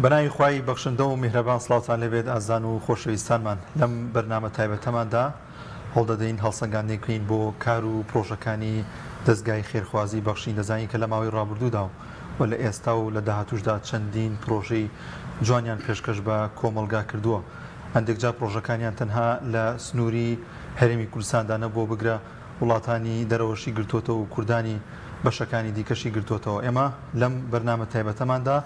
بەناوی خوای بەخشندە و میهرەبان سڵاوتان لەبێت ئازان و خۆشەویستانمان لەم بەرنامە تایبەتەماندا هەڵدەدەین هەڵسەنگاندنێکین بۆ کار و پرۆژەکانی دەستگای خێرخوازی بەخشین. دەزانین کە لە ماوەی ڕابردوودا و لە ئێستا و لە داهاتووشدا چەندین پرۆژەی جوانیان پێشکەش بە کۆمەلگا کردووە. هەندێک جا پرۆژەکانیان تەنها لە سنووری هەرێمی کوردستاندا نەبووە بگرە وڵاتانی دەرەوەشی گرتوۆتەوە و کوردانی بەشەکانی دیکەشی گرتوۆتەوە. ئێمە لەم بەرنامە تایبەتەماندا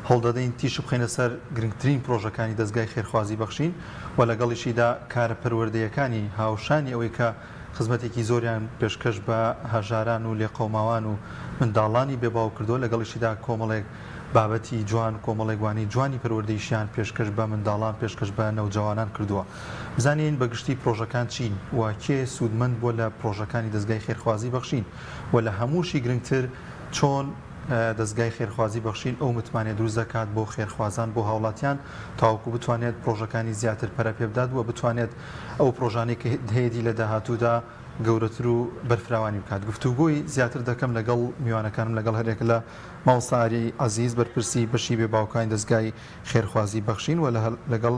هەڵدەدەین تیش بخینە سەر گرنگترین پرۆژەکانی دەستگای خێرخوازی بەخشین و لەگەڵیشیدا کارە پەروەردەیەکانی هاوشانی ئەوەی کە خزمەتێکی زۆریان پێشکەش بە هەژاران و لێقەوماوان و منداڵانی بێباو کردو، لەگەڵیشیدا کۆمەڵێک بابەتی جوان کۆمەڵێک وانی جوانی پەروەردەیشیان پێشکەش بە منداڵان پێشکەش بە نەوجەوانان کردووە. بزانین بەگشتی پرۆژەکان چین و کێ سوودمەند بووە لە پرۆژەکانی دەستگای خێرخوازی بەخشین و لە هەمووشی گرنگتر چۆن دەستگای خێرخوازی بەخشین ئەو متمانێت دروست دەکات بۆ خێرخوازان بۆ هاوڵاتیان تاوەکو بتوانێت پرۆژەکانی زیاتر پەرە پێ بدات و بتوانێت ئەو پرۆژانەی کە هەیەی لە داهاتوودا گەورەتر و بەرفراوانی بکات. گفتوگۆی زیاتر دەکەم لەگەڵ میوانەکانم لەگەڵ هەرێک لە ماوەساری عەزیز بەرپرسی بەشی بێباوکانی دەستگای خێرخوازی بەخشین و لەگەڵ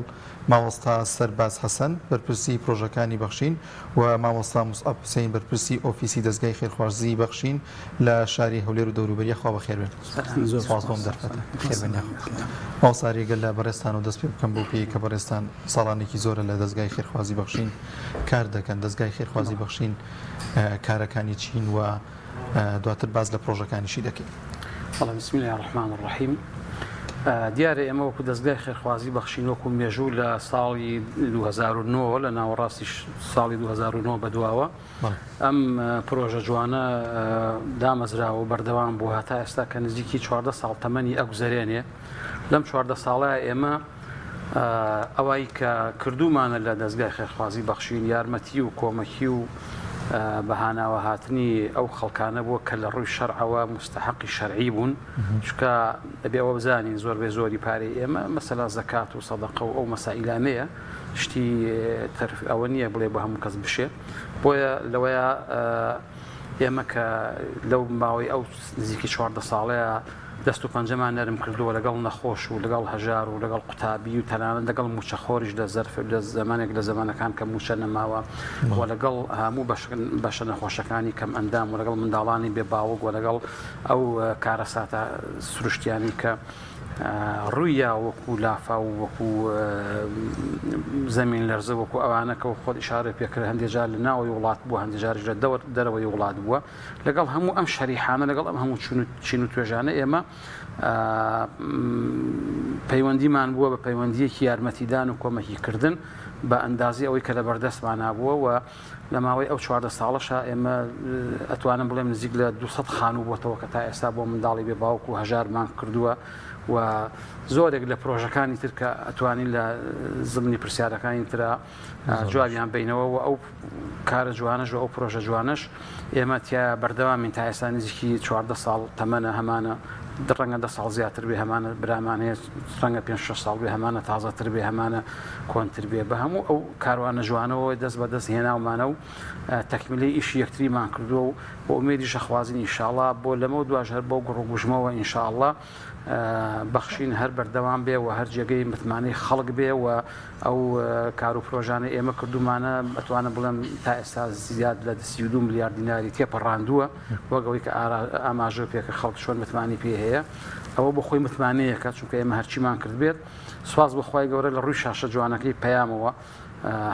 مامۆستا سەرباز حەسەن بەرپرسی پرۆژەکانی بەخشین و مامۆستا موسعەب حوسێن بەرپرسی ئۆفیسی دەستگای خێرخوازی بەخشین لە شاری هەولێر و دەوروبەریە. خوا بەخێر بێن. سپاس بۆم دەرفەتە. خێر بن. ماوەساری گەل لە بەڕێستان و دەست پێ بکەم بۆ پێی کە بەڕێستان ساڵانێکی زۆرە لە دەستگای خێرخوازی بەخشین کار دەکەن. دەستگای خێرخوازی بەخشین کارەکانی چین و دواتر باز لە پرۆژەکانیشی دەکەین. بسم الله الرحمن الرحیم. دیارە ئێمە وەکو دەستگای خێرخوازی بەخشین وەکو مێژوو لە ساڵی 2009 لە ناوەڕاستی ساڵی 2009 بەدواوە ئەم پرۆژە جوانە دامەزراوە و بەردەوام بوو هەتا ئێستا کە نزیکی 14 ساڵ تەمەنی ئەگوزارێنێ. لەم 14 ساڵەیە ئێمە ئەوەی کە کردومانە لە دەستگای خێرخوازی بەخشین یارمەتی و کۆمەکی و بەهاناوە هاتنی ئەو خەڵکانە بووە کە لە ڕووی شەرعەوە مستحقی شەرعی بوون، چکە دەبێ ئەوە بزانین زۆر بێ زۆری پارەی ئێمە مەسەلا زەکات و سەدەقە و ئەو مەسائیلانەیە شتی ئەوە نییە بڵێ بە هەموو کەس بشێ. بۆیە لەوەیە ئێمە کە لەو ماوەی ئەو نزیکی 14 ساڵەیە دەست و پەنجەمان نەرم کردووە لەگەڵ نەخۆش و لەگەڵ هەژار و لەگەڵ قوتابی و تەنانەت لەگەڵ موچەخۆریش لە زەرف لە زمانێک لە زمانەکان کە موچە نەماوە و لەگەڵ هەموو بەشە نەخۆشەکانی کەم ئەندام و لەگەڵ منداڵانی بێ باوەک و لەگەڵ ئەو کارەساتە سروشتیانی کە ڕوویە وەکو لافا و وەکو زەمین لەرزە وەکو ئەوانە کە خۆت ئیشارە پێکرد هەندێک جار لە ناوەی وڵات بووە هەندێک جاریش لە دەرەوەی وڵات بووە. لەگەڵ هەموو ئەم شەریحانە لەگەڵ ئەم هەموو چین و توێژانە ئێمە پەیوەندیمان بووە بە پەیوەندیەکی یارمەتیدان و کۆمەکیکردن بە ئەندازی ئەوەی کە لە بەردەستمان نابووە و لە ماوەی ئەو 14 ساڵەشە ئێمە ئەتوانم بڵێم نزیک لە 200 خانوو بۆتەوە کە تا ئێستا بۆ منداڵی بێ باوک و هەژارمان کردووە و زۆرێک لە پرۆژەکانی تر کە ئەتوانین لە زمانی پرسیارەکانی ترە جوابیان بینەوە و ئەو کارە جوانەش و ئەو پرۆژە جوانش ئێمە تیا بەردەوامین تا ئێستا نزیکی 14 ساڵ تەمەنە هەمانە ڕەنگە 10 ساڵ زیاتر بێ هەمانە برامان هەیە ڕەنگە 5-6 ساڵ بێ هەمانە تازەتر بێ هەمانە کۆنتر بێ بە هەموو ئەو کاروانە جوانەوە دەست بە دەست هێناومانە و تەکمیلەی ئیشی یەکتریمان کردووە و بۆ ئومێدی شەخوازین ئینشاءڵڵا بۆ لەمە دوای هەر بۆ گڕوگوژمەوە ئینشاءڵڵا بەخشین هەر بەردەوام بێ و هەر جێگەی متمانەی خەڵک بێ و ئەو کار و پرۆژانە ئێمە کردومانە ئەتوانە بڵێم تا ئێستا زیاد لە 32 ملیار دیناری تێپەڕاندووە وەگەوەی کە ئاماژە پێکە خەڵک چۆن متمانی پێ هەیە. ئەوە بۆ خۆی متمانەیەکە چونکە ئێمە هەرچیمان کرد بێت سواز بەخوای گەورە لە ڕووی شاشە جوانەکەی پەیامەوە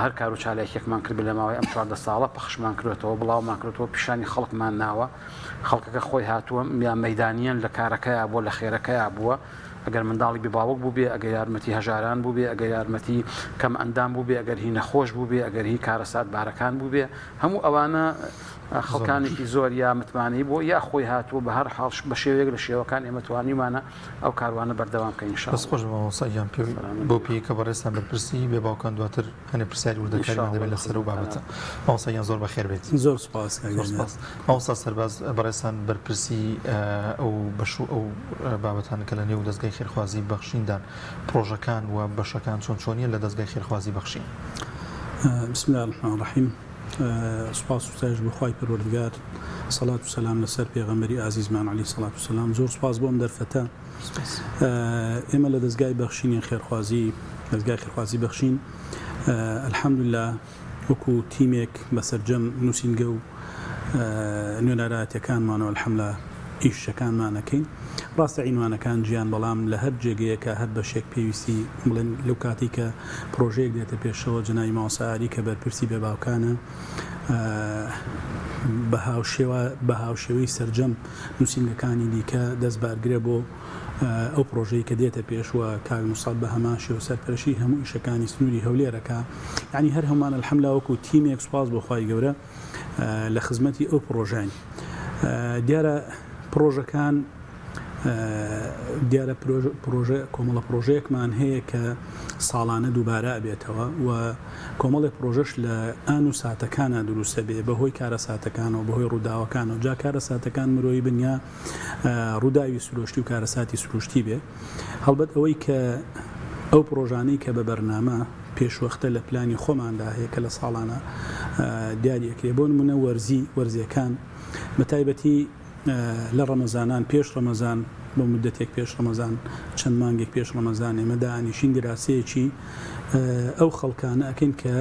هەر کار و چالێکێکمان کرد لە ماوەی ئەم 14 ساڵە پەخشمان کردێتەوە بڵاومان کردەوە پیشانی خەڵکمان ناوە خەڵکەکە خۆی هاتووە یا مەیدانیان لە کارەکەیە بۆ لە خێرەکەیە بووە ئەگەر منداڵی بێباوەک بوو بێ ئەگەر یارمەتی هەژاران بوو بێ ئەگەر یارمەتی کەم ئەندام بوو بێ ئەگەر هی نەخۆش بوو بێ ئەگەر هی کارەسات بارەکان بوو بێ هەموو ئەوانە خەڵکانێکی زۆر یا متمانەی بۆ یا خۆی هاتووە بە هەر حاڵ بە شێوەیەک لە شێوەکان ئێمە توانیمانە ئەو کاروانە بەردەوام بکەین ئینشاءڵڵا. بەس خۆش مامۆستایان پێ بۆ پێی کە بەڕێستان بەرپرسی بێ باوکان دواتر هەنێ پرسیاری وردەکاریمان دەبێت لەسەر و بابەتە. مامۆستایان زۆر بەخێر بێت. زۆر سوپاس. مامۆستا سەرباز بەڕێستان بەرپرسی ئەو بەش و ئەو بابەتان کە لە نێو دەستگای خێرخوازی بەخشیندان پرۆژەکان و بەشەکان چۆن چۆنیە لە دەستگای خێرخوازی بەخشین. بسم الله الرحمن الرحیم. سوپاس و ستایش بخوای پەروەردگار سەڵات و سەلام لەسەر پێغەمبەری ئازیزمان عەلەیهی سەڵات و سەلام. زۆر سوپاس بۆم دەرفەتە. ئێمە لە دەستگای بەخشینی خێرخوازی دەستگای خێرخوازی بەخشین ئەلحەمدوللا وەکو تیمێک بەسەرجەم نووسینگە و نوێنەرایەتیەکانمانەوە ئەلحەمدوللا ئیشەکانمانەکەین. ڕاستە عینوانەکان گیان بەڵام لە هەر جێگەیەکە هەر بەشێک پێویستی بڵێن لەو کاتی کە پرۆژەیەک دێتە پێشەوە جنای ماوەسەعالی کە بەرپرسی بێ باوکانە بە هاوشێوەی سەرجەم نووسینگەکانی دیکە دەستبارگرێ بۆ ئەو پرۆژەی کە دێتە پێشوە کاک موسەڵ بە هەمان شێوە سەرپەرشی هەموو ئیشەکانی سنووری هەولێرەکە. یعنی هەر هەمان ئەلحەمدوللا وەکو تیمێک سوپاس بۆ خوای گەورە لە خزمەتی ئەو پرۆژەین. دیارە پرۆژەکان دیارە کۆمەڵە پرۆژەیەکمان هەیە کە ساڵانە دووبارە ئەبێتەوە و کۆمەڵی پرۆژەش لە ئان و ساتەکانە دروستە بێ بەهۆی کارە ساتەکانەوە بەهۆی ڕووداوەکانەوە جا کارە ساتەکان مرۆی بنیا ڕووداوی سروشتی و کارە ساتی سروشتی بێ. هەڵبەت ئەوەی کە ئەو پرۆژانەی کە بە بەرنامە پێشوەختە لە پلانی خۆماندا هەیە کە لە ساڵانە دیاریەکرێ بۆ نمونە وەرزیەکان بە تایبەتی لە ڕەمەزانان پێش ڕەمەزان بۆ مدەتێک پێش ڕەمەزان چەند مانگێک پێش ڕەمەزان ئێمە دانیشین دراسەیەکی ئەو خەڵکانە ئەکەین کە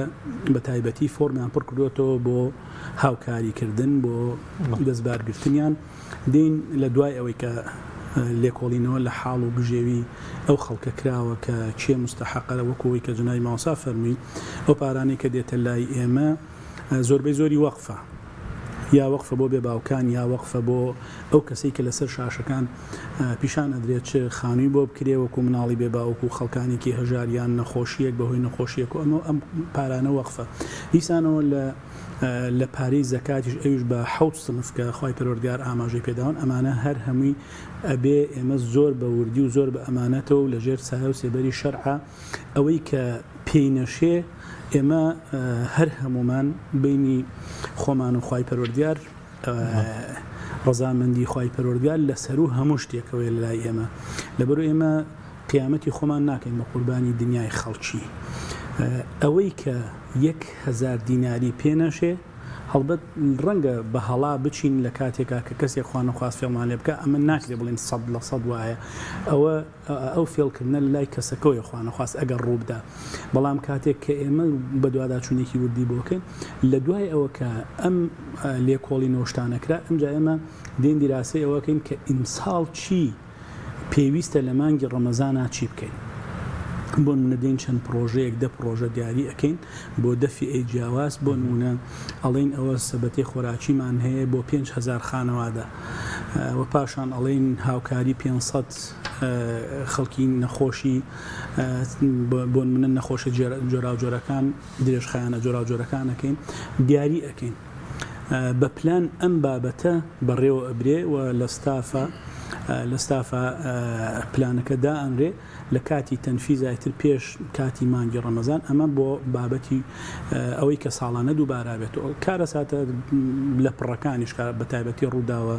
بە تایبەتی فۆرمیان پڕ کردوێتەوە بۆ هاوکاریکردن بۆ دەستبارگرتنیان دین لە دوای ئەوەی کە لێکۆڵینەوە لە حاڵ و بژێوی ئەو خەڵکە کراوە کە چێ مستەحەقە وەکوەوەی کە جنای ماوەسا فەرمی ئەو پارانەی کە دێتە لای ئێمە زۆربەی زۆری وەقفە یا وەقفە بۆ بێ باوکان یا وەقفە بۆ ئەو کەسەی کە لەسەر شاشەکان پیشان ئەدرێت چ خانووی بۆ بکرێ وەکو مناڵی بێ باوکو خەڵکانێکی هەژاریان نەخۆشیەک بەهۆی نەخۆشیەک و ئەم پارانە وەقفە دیسانەوە لە پارەی زەکاتیش ئەوش بە حەوت سنف کە خوای پەروەردگار ئاماژەی پێداون ئەمانە هەر هەمووی ئەبێ ئێمە زۆر بە وردی و زۆر بە ئەمانەتەوە و لەژێر سایە و سێبەری شەرعە ئەوەی کە پێی نەشێ ئێمە هەر هەمومان بینی خۆمان و خوای پەروەردگار ڕەزامەندی خوای پەروەردگار لەسەر و هەموو شتێکەوەی لە لای ئێمە لەبەرو ئێمە قیامەتی خۆمان ناکەین بە قوربانی دنیای خەڵکی ئەوەی کە 1000 دیناری پێنەشێ هەڵبەت ڕەنگە بە هەڵا بچین لە کاتێکا کە کەسێک خوانەخواست فێڵمان لێ بکە ئەمە ناکرێ بڵێن 100% وایە ئەو فێڵکردنە لای کەسەکەوەی خوانەخواست ئەگەر ڕووبدا بەڵام کاتێک کە ئێمە بە دوواداچوونێکی وردی بۆکەین لە دوای ئەوە کە ئەم لێکۆڵی نۆشتانەکرا ئەمجا ئێمە دێن دیراسی ئەوەکەین کە ئیمساڵ چی پێویستە لە مانگی ڕەمەزانە چی بکەین بۆ نمونەدەین چەند پرۆژەیەک 10 پرۆژە دیاری ئەەکەین بۆ دەفی ئەی جیاواز بۆ نمونە ئەڵێن ئەوە سەبەتی خۆراکیمان هەیە بۆ 5,000 خانەوادە و پاشان ئەڵێن هاوکاری 500 خەڵکی نەخۆشی بۆ منە نەخۆشە جۆرا و جۆرەکان درێژخایانە جۆرا و جۆرەکانەکەین دیاری ئەەکەین بە پلان ئەم بابەتە بەڕێوە ئەبرێ و لە ستافە پلانەکە دائەنرێ لە کاتی تەنفیزایتر پێش کاتی مانگی ڕەمەزان ئەمە بۆ بابەتی ئەوەی کە ساڵانە دووبارە بێتەوە کارە ساتە لە پڕەکانیش بە تایبەتی ڕووداوە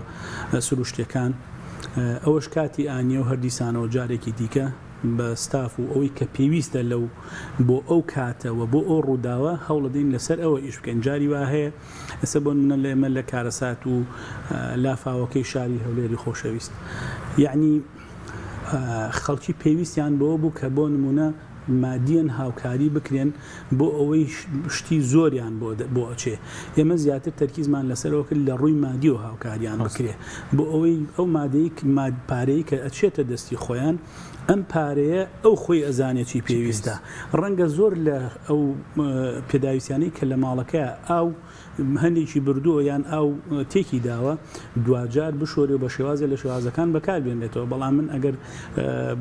سروشتەکان ئەوەش کاتی ئانیە و هەردیسانەوە جارێکی دیکە بە ستاف و ئەوەی کە پێویستە لەو بۆ ئەو کاتەوە بۆ ئەو ڕووداوە هەوڵەدەین لەسەر ئەوە ئیش بکەین جاری وا هەیە ئێستا بۆ منە لە ئێمە لە کارەسات و لافاوەکەی شاری هەولێری خۆشەویست یعنی خەڵکی پێویستیان بۆ بوو کە بۆ نمونە مادیەن هاوکاری بکرێن بۆ ئەوەی شتی زۆریان بۆ ئەچێ ئێمە زیاتر تەرکیزمان لەسەرەوە کرد لە ڕووی مادی و هاوکاریان بکرێ بۆ ئەوەی ئەو مادەی پارەی کە ئەچێتە دەستی خۆیان ئەم پارەیە ئەو خۆی ئەزانێکی پێویستە ڕەنگە زۆر لە ئەو پێداویستیانەی کە لە ماڵەکە ئاو هەندێکی بردووە یان ئاو تێکی داوە دوجار بشۆرێ بە شێوازە لە شێوازەکان بەکار بێنێتەوە بەڵام من ئەگەر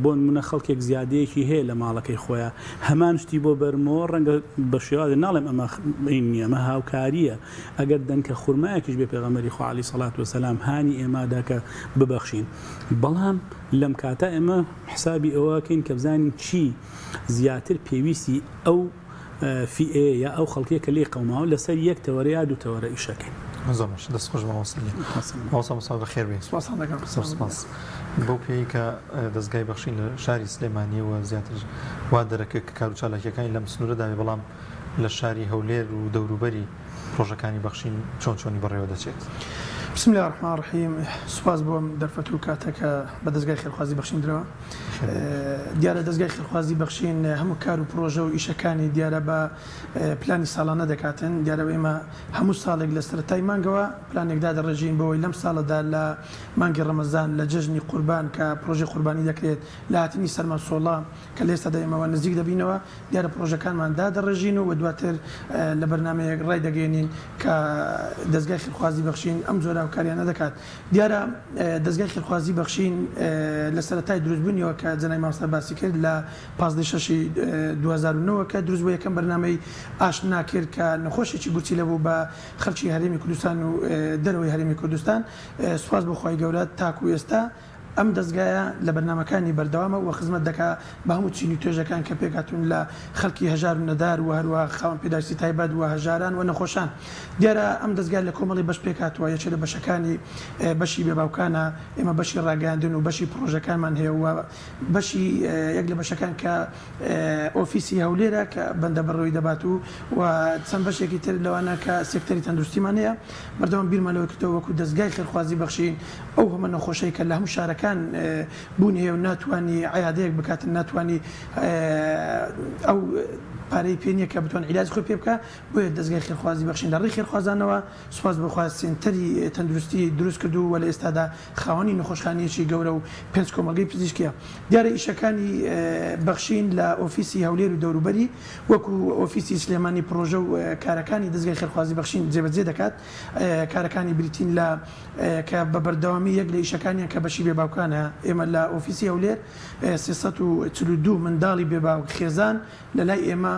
بۆ منە خەڵکێک زیادەیەکی هەیە لە ماڵەکەی خۆیان هەمان شتی بۆ بەرمەوە ڕەنگە بە شێوازە ناڵێم ئەمە هاوکاریە ئەگەر دەنکە خورمایەکیش بێ پێغەمبەری خوا عەلەیهی سەڵات وەسەلام هانی ئێمادا کە ببەخشین بەڵام لەم کاتە ئێمە حسابی ئەوەکەین کە بزانین چی زیاتر پێویستی ئەو فئێ یا ئەو خەڵکیە کە لێ قەوماوە لەسەر یەک تەوەرە یا دوو تەوەرە ئیشەکەین زۆرش دەست خۆش ماوەسا بەخێر بێ سپاس بۆ پێی کە دەستگای بەخشین لە شاری سلێمانیەوە زیاتر وا دەرەکە کە کار و چالاکیەکانی لەم سنوورە داوێ بەڵام لە شاری هەولێر و دەوروبەری پرۆژەکانی بەخشین چۆنی بەڕێوە دەچێت. بسم الله الرحمن الرحیم. سوپاس بۆم دەرفەت و کاتەکە بە دەستگای خێرخوازی بەخشین درەوە. دیارە دەستگای خێرخوازی بەخشین هەموو کار و پرۆژە و ئیشەکانی دیارە بە پلانی ساڵانە دەکاتن. دیارە ئێمە هەموو ساڵێک لە سەرەتای مانگەوە پلانێکدا دەڕێژین بەوەی لەم ساڵەدا لە مانگی ڕەمەزان لە جەژنی قوربان کە پرۆژەی قوربانی دەکرێت لە هاتنی سەرمان سۆڵا کە لە ئێستادا ئێمەوە نزیک دەبینەوە. دیارە پرۆژەکانماندا دەڕێژین و دواتر لە بەرنامەیەک ڕای دەگەێنین کە دەستگای خێرخوازی بەخشین ئەم جۆرە کاریانە دەکات. دیارە دەستگای خێرخوازی بەخشین لە سەرەتای دروستبوونیەوە کە جەنای مامۆستا باسی کرد لە 15 2009 کە دروست بوو یەکەم بەرنامەی ئاشنا کرد کە نەخۆشێکی گوتی لەبوو بە خەڵکی هەرێمی کوردستان و دەرەوەی هەرێمی کوردستان. سوپاس بۆ خی گەورە تاکو ئێستا ئەم دەستگایە لە بەرنمەکانی بەردەوامە و خزمەت دەکا بە هەموو چینی توێژەکان کە پێکاتون لە خەڵکی هەژار و نەدار و هەروە خاوەن پێداویستی تایبەت و هەژاران و نەخۆشان. دیارە ئەم دەستگای لە کۆمەڵی بەش پێکاتوە یەکێ لە بەشەکانی بەشی بێباوکانە ئێمە بەشی ڕاگەاندن و بەشی پرۆژەکانمان هەیە و بەشی یەک لە بەشەکان کە ئۆفیسی هەولێرە کە بەندە بەڕەوەی دەبات و چەند بەشێکی تر لەوانە کە سێکتەری تەندروستیمان هەیە. بەردەوام بیرمانەوە کردەوە وەکو دەستگای خێرخوازی بەخشین ئەو هەمە نەخۆشەی کە لە هەموو شارەکان بوون هەیە و ناتوانانی عیادەیەک بکاتن ناتوانانی ئەو پارەی پێنیە کە بتوان عیلاج خۆی پێ بکە بۆیە دەستگای خێرخوازی بەخشین لە ڕێی خێرخوازانەوە سوپاس بەخوا سێنتەری تەندروستی دروست کردو و لە ئێستادا خاوەنی نەخۆشخانەیەکی گەورە و 5 کۆمەلگەی پزیشکیە. دیارە ئیشەکانی بەخشین لە ئۆفیسی هەولێر و دەوروبەری وەکو ئۆفیسی سلێمانی پرۆژە و کارەکانی دەستگای خێرخوازی بەخشین جێبەجێ دەکات. کارەکانی بریتین لە کە بە بەردەوامی یەک لە ئیشەکانیان کە بەشی بێباوکانە ئێمە لە ئۆفیسی هەولێر 342 منداڵی بێباوک خێزان لە لای ئێمە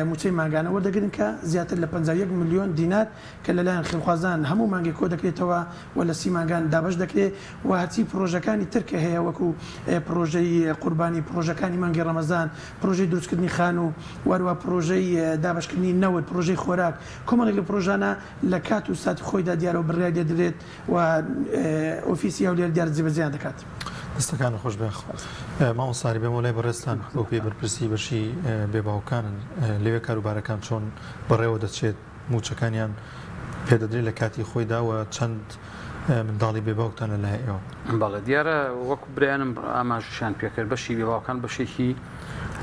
موچەی ماگانە وەردەگرن کە زیاتر لە 51 میلیۆن دینار کە لەلایەن خێرخوازان هەموو مانگی کۆ دەکرێتەوە و لە 30 ماگان دابش دەکرێت و هەرچی پرۆژەکانی ترکە هەیە وەکو پرۆژەی قوربانی پرۆژەکانی مانگی ڕەمەزان پرۆژەی دروستکردنی خان و وەروە پرۆژەی دابشکردنی نەوت پرۆژەی خۆراک کۆمەڵێک لە پرۆژانە لە کات و ساتی خۆیدا دیارە و بڕیای دەدرێت و ئۆفیسی هەولێر دیارە جێبەجێیان دەکات. دەستەکان خۆش بێ مامۆستای بێمە لای بەڕێستان بۆ پێ بەرپرسی بەشی بێباوکانن لەوێ کاروبارەکان چۆن بەڕێوە دەچێت موچەکانیان پێدەدرێت لە کاتی خۆیداوە چەند منداڵی بێباوکتان لە لای ئێوە. بەڵێ دیارە وەکو برایانم ئاماژیشان پێکرد بەشی بێباوکان بەشێکی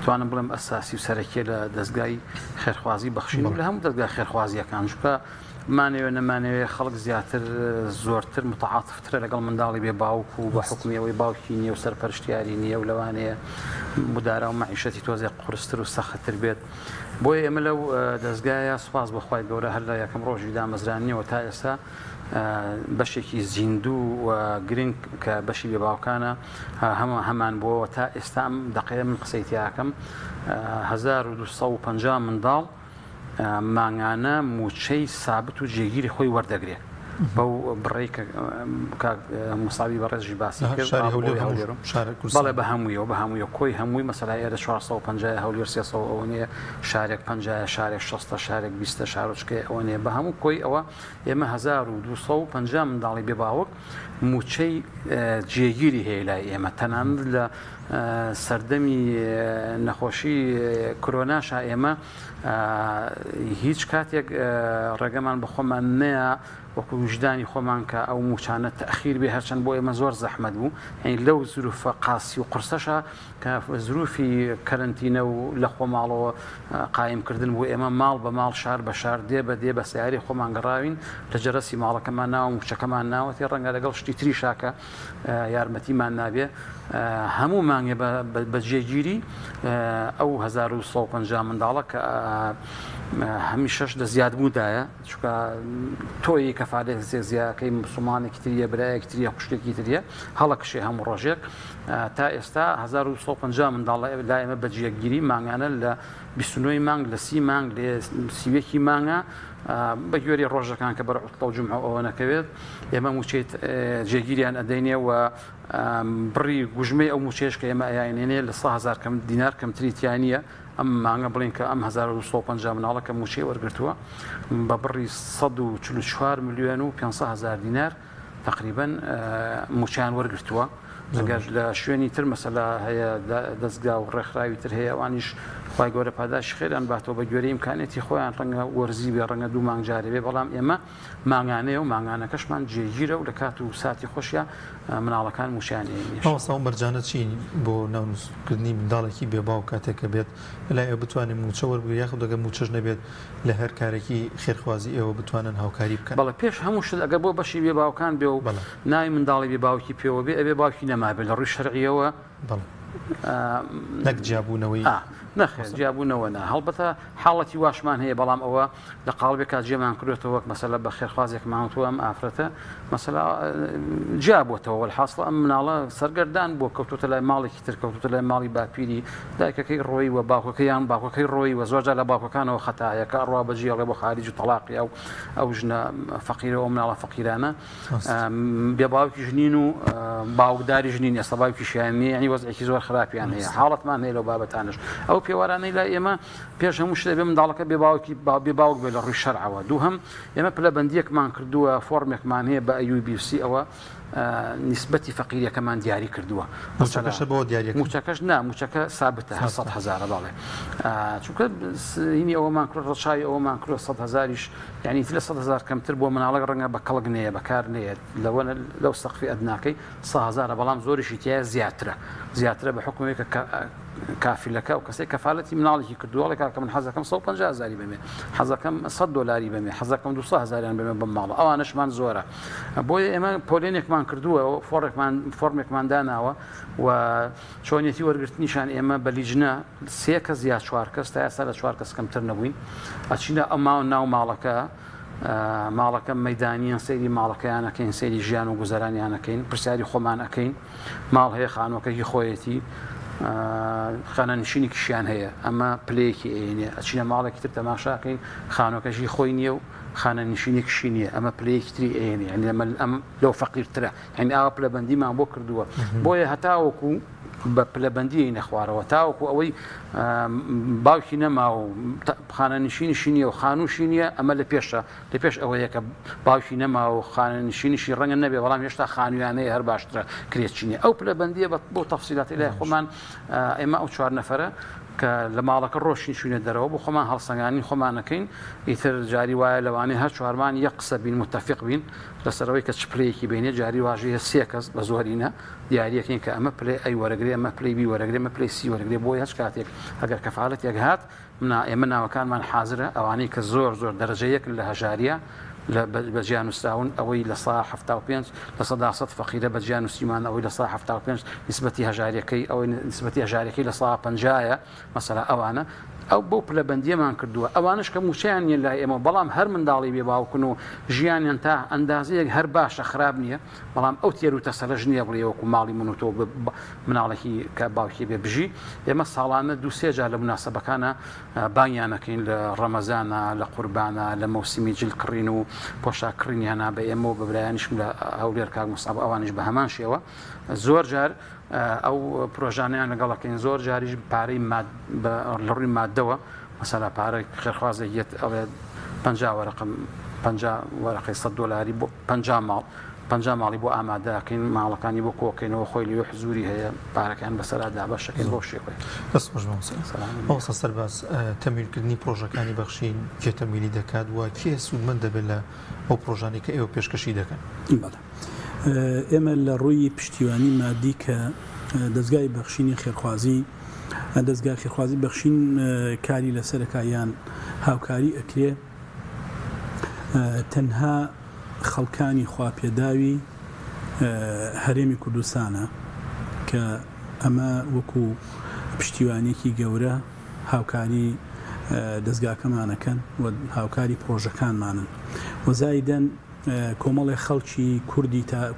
توانم بڵێم ئەساسی و سەرەکیە لە دەستگای خێرخوازی بەخشین و لە هەموو دەستگای خێرخوازیەکان چونکە مانەوێ نەمانەوێ خەڵک زیاتر زۆرتر متعاتفترە لەگەڵ منداڵی بێ باوک و بە حکومیەوەی باوکی نییە و سەرپەرشتیاری نییە و لەوانەیە مدارا و مەعیشەتی تۆزێک قورستر و سەختتر بێت. بۆیە ئێمە لەو دەستگایە سوپاس بەخوای گەورە هەر لە یەکەم ڕۆژی دامەزرانیەوە تا ئێستا بەشێکی زیندوو و گرنگ کە بەشی بێ باوکانە هەمان بووەوە تا ئێستا ئەم دەقەیە من قسەی تیاکەم 1250 منداڵ مانگانە موچەی سابت و جێگیری خۆی وەردەگرێت بەو بڕێی مساوی بەڕێزی باسی بەڵێ بە هەموویەوە کۆی هەمووی مەسەلای ئێرە 450 هەولێر 300 ئەوە نیە شارێک 50 شارێک 60 شارێک 20 شارۆچکە ئەوە نیە بە هەموو کۆی ئەوە ئێمە 1250 منداڵی بێباوک موچەی جێگیری هەیە لای ئێمە تەنانەت لە سەردەمی نەخۆشی کۆرۆناشا ئێمە هیچ کاتێک ڕێگەمان بە خۆمان نەیە وەکو وجدانی خۆمان کە ئەو موچانە تەخیر بێ هەرچەند بۆ ئێمە زۆر زەحمەت بوو یعنی لەو زروفە قاسی و قورسەشە کە زروفی کەرنتینە و لە خۆماڵەوە قایمکردن بۆ ئێمە ماڵ بە ماڵ شار بە شار دێ بە دێ بە سیاری خۆمان گەڕاوین لە جەرەسی ماڵەکەمان ناوە موچەکەمان ناوەتی ڕەنگە لەگەڵ شتی تری شاکە یارمەتیمان نابێ هەموو مانگێ بە جێگیری ئەو 1250 منداڵە کە هەمیشەش لە زیادبوودایە چونکە تۆی کەفالێت زیاکەی مسلمانێکی تریە برایەکی تریە خوشتێکی تریە هەڵەکشێ هەموو ڕۆژێک تا ئێستا 1250 منداڵ لا ئێمە بەجێگیری مانگانە لە 29 مانگ لە 30 مانگ لە سیوێکی مانگە بە گوێری ڕۆژەکان کە بەر عوتڵە و جومعە ئەوە نەکەوێت ئێمە موچێت جێگیریان ئەدەینێ و بڕی گوژمەی ئەو موچێش کە ئێمە ئەیانێنێ لە 100,000 دینار کەمتریتیانە ئەم مانگە بڵین کە ئەم 1250 مناڵە کە موچەی وەرگرتووە بە بڕی 144 میلیۆن و 500,000 دینار تقریبا موچیان وەرگرتووە. ئەگەر لە شوێنی تر مەسەلا هەیە دەستگا و ڕێکخراوی تر هەیە ئەوانیش وای گەورە پاداش خێران باتەوە بە گوێرە ئیمکانێتی خۆیان ڕەنگە وەرزی بێ ڕەنگە 2 مانگ جارێ بێ بەڵام ئێمە مانگانەیە و مانگانەکەشمان جێگیرە و لە کات و ساتی خۆشیە مناڵەکان موشیانێنێش ئەوسا مەرجانە چین بۆ ناونووسکردنی منداڵێکی بێباو کاتێککە بێت لای ئەو بتوانین موچە وەربگیر یاخود دەگە موچەش نەبێت لە هەر کارێکی خێرخوازی ئێوە بتوانن هاوکاری بکەن بەڵێ پێش هەموو شت ئەگەر بۆ بەشی بێ باوکان بێ و ناوی منداڵی بێ باوکی پێوە بێ ئەبێ باوکی نەمابێت لە ڕووی شەرعیەوە نەک جیابوونەوەی نەخێر جیابوونەوە نا هەڵبەتە حاڵەتی واشمان هەیە بەڵام ئەوە لە قاڵبێک کات جێمان کردێتەوە وەک مەسەلە بە خێرخوازێک ماوەتەوە ئەم ئافرەتە مەسەلا جیابووەتەوە والحاصڵ ئەم مناڵە سەرگەردان بۆ کەوتوتە لای ماڵێکی تر کەوتوتە لای ماڵی باپیری دایکەکەی ڕۆی و باوکەکەیان باوکەکەی ڕۆی و زۆرجار لە باوکەکانەوە خەتایە کە ڕوا بەجێڵێ بۆ خارج و تەلاقی ئەو ژنە فەقیرەوە مناڵە فەقیرانە بێ باوکی ژنین و باوکداری ژنین ئێستا باوکی شیانی ینی وەزعێکی زۆر خراپیان هەیە حاڵەتمان هەیە لەو بابەتانش ئەو پێوارانەی لای ئێمە پێش هەموو شتێ بێ منداڵەکە بێ باوک بێ لە ڕووی شەرعەوە دووهەم ئێمە پلەبەندیەکمان کردووە فۆرمێکمان هەیە بە UBC ئەوە نسبەتی فەقیریەکەمان دیاری کردووە موچەکەش بۆ دیاری موچەکەش نا موچەکە سابتە 100,000 باڵێ چونکە هینی ئەوەمان کرد ڕەچاوی ئەوەمان کرد 100,000ش یعنی لە 100,000 کەمتر بۆ مناڵک ڕەنگە بە کەڵک نەیە بەکار نەیە لەو سەقفی ئەدناکەی 100,000 بەڵام زۆریشی تایە زیاترە بە حکومێکە کافیلەکە و کەسێک کەفاڵەتی مناڵێکی کردووەڵێ کاکە من حەزەکەم 150,000 بمێ حەزەکەم $100 بمێ حەزەکەم 200,000 بمێ بە ماڵ ئەوانشمان زۆرە بۆیە ئێمە پۆلێنێکمان کردووە فۆرمێکمان داناوە و چۆنیەتی وەرگرتنیشان ئێمە بە لیژنە 3 کەس یا 4 کەس تا ئێستا لە 4 کەس کەمتر نەبووین ئەچینە ئەماوە ناو ماڵەکە مەدانیان سەیری ماڵەکەیانەکەین سەیری ژیان و گوزەرانیانەکەین پرسیاری خۆمان ئەەکەین ماڵ هەیە خانووەکەی خۆیەتی خانەنشینی کشیان هەیە ئەمە پلەیەکی ئێنێ ئەچینە ماڵێکی تر تەماشاکەین خانووەکەژی خۆی نییە و خانەنشینی کشی نییە ئەمە پلەیەکی تری ئێنێ ئەم لەو فەقیرترە هەنی ئاوا پلەبەندیمان بۆ کردووە بۆیە هەتاوەکو بە پلەبەندی نەخوارەوە تاوەکو ئەوەی باوکی نەما و خانەنشینیشی نییە و خانووشی نییە ئەمە لە پێش ئەوەیە کە باوکی نەما و خانەنشینیشی ڕەنگە نەبێ بەڵام هێشتا خانوویانەیە هەر باشترە کرێچینیە ئەو پلەبەندیە بۆ تەفسیلاتی لای خۆمان ئێمە ئەو 4 نەفەرە کە لە ماڵەکە ڕۆشتین شوێنە دەرەوە بۆ خۆمان هەڵسەنگانی خۆمانەکەین ئیتر جاری وایە لەوانەیە هەر چوارمان یەک قسە بین متفق بین لەسەرەوەی کە چپلەیەکی بینێ جاری واژەیە 3 کەس بە زۆرینە دیاریەکەین کە ئەمە پلەی ئەی وەرەگرێ ئەمە پلەی بی وەرەگرێ ئەمە پلەی سی وەرەگرێ بۆی هەچ کاتێک ئەگەر کەفاڵەتێک هات ئێمە ناوەکانمان حازرە ئەوانەی کە زۆر دەرەجەیەک لە هەژاریە بە گیان وستاون ئەوەی لە 175 لە 100 فەقیرە بە گیان وسیمان ئەوەی لە 175 نسبەتی هەژارەکەی ئەوەی نسبەتی هەژارەکەی لە 150 مەسەلا ئەوانە ئەو بۆ پلەبەندیەمان کردووە ئەوانش کە موچیان نیە لای ئێمە بەڵام هەر منداڵی بێ باوکن و ژیانیان تا ئەندازەیەک هەر باشە خراپ نییە بەڵام ئەو تێر و تەسەلەژ نییە بڵێوەکو ماڵی من و تۆ مناڵێکی کە باوکی بێ بژی ئێمە ساڵانە 2-3 جار لە مناسبەکانە بانیانەکەین لە ڕەمەزانە لە قوربانە لە مەوسمی جلکڕین و پۆشاکڕینیانە بە ئێمە و بە برایانیشم لە هەولێر کاک موساب ئەوانش بە هەمان شێوە زۆر جار ئەو پرۆژانیان لەگەڵەکەین زۆر جاریش پارەی لە ڕووی مادەوە مەسەلا پارەی خێرخوازێت ئەڵێ 50 وەرەقم 50 وەرەقەی $100 بۆ 50 ماڵی بۆ ئامادەکەین ماڵەکانی بۆ کۆکەینەوە خۆی لێ حزوری هەیە پارەکان بەسەرادا بەشەکەین بۆ شێخۆی ئەوسا سەرباز تەمیرکردنی پرۆژەکانی بەخشین کێ تەمیلی دەکات وە کێ سوودمەند دەبێت لە ئەو پرۆژانی کە ئێوە پێشکەشی دەکەن ئێمە لە ڕووی پشتیوانی مادی کە دەستگای بەخشینی خێرخوازی دەستگای خێرخوازی بەخشین کاری لەسەرەکایان هاوکاری ئەکرێ تەنها خەڵکانی خواپێداوی هەرێمی کوردستانە کە ئەمە وەکو پشتیوانێکی گەورە هاوکاری دەستگاکەمانەکەن و هاوکاری پرۆژەکانمانن وەزایدەن کۆمەڵی خەڵکی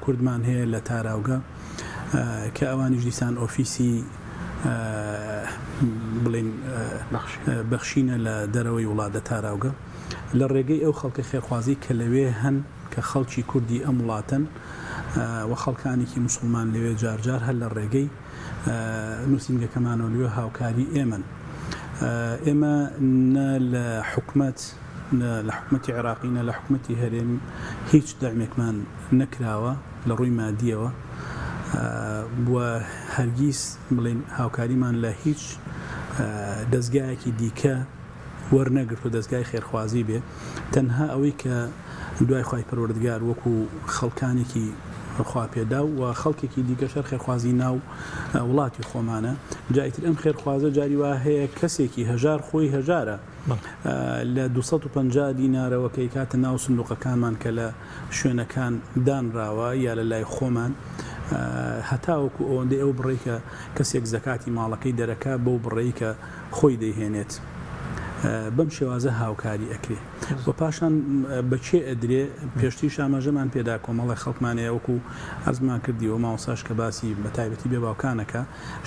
کوردمان هەیە لە تاراوگە کە ئەوانیش دیسان ئۆفیسی بڵین بەخشینە لە دەرەوەی وڵاتە تاراوگە لە ڕێگەی ئەو خەڵکە خێرخوازی کە لەوێ هەن کە خەڵکی کوردی ئەم وڵاتن و خەڵکانێکی موسڵمان لەوێ جارجار هەر لە ڕێگەی نووسنگەکەمانەوە لێ هاوکاری ئێمە لە حکومەت لە حکومەتی عێراقینە لە حکومەتی هەرێم هیچ دەعمێکمان نەکراوە لە ڕووی مادیەوە بووە هەرگیز بڵێن هاوکاریمان لە هیچ دەستگایەکی دیکە وەرنەگرت و دەستگای خێرخوازی بێ تەنها ئەوەی کە دوای خوای پەروەردگار وەکو خەڵکانێکی خوا پێدا و خەڵکێکی دیکەشەر خێرخوازی ناو وڵاتی خۆمانە جایتر ئەم خێرخوازە جاری وا هەیە کەسێکی هەژار خۆی هەژارە لە 250 دینارەوەکەی کاتە ناو سندوقەکانمان کە لە شوێنەکان دانراوە یا لە لای خۆمان هەتاوەکو ئەوەندەی ئەو بڕێکە کەسێک زەکاتی ماڵەکەی دەرەکە بەو بڕێکە خۆی دەیهێنێت بەم شێوازە هاوکاری ئەکرێ و پاشان بەچێ ئەدرێ پێشتی شامەژەمان پێدا کۆمەڵی خەڵکمانەیە وەکو ئەزمان کردیەوە ماوەساش کە باسی بە تایبەتی بێ باوکانەکە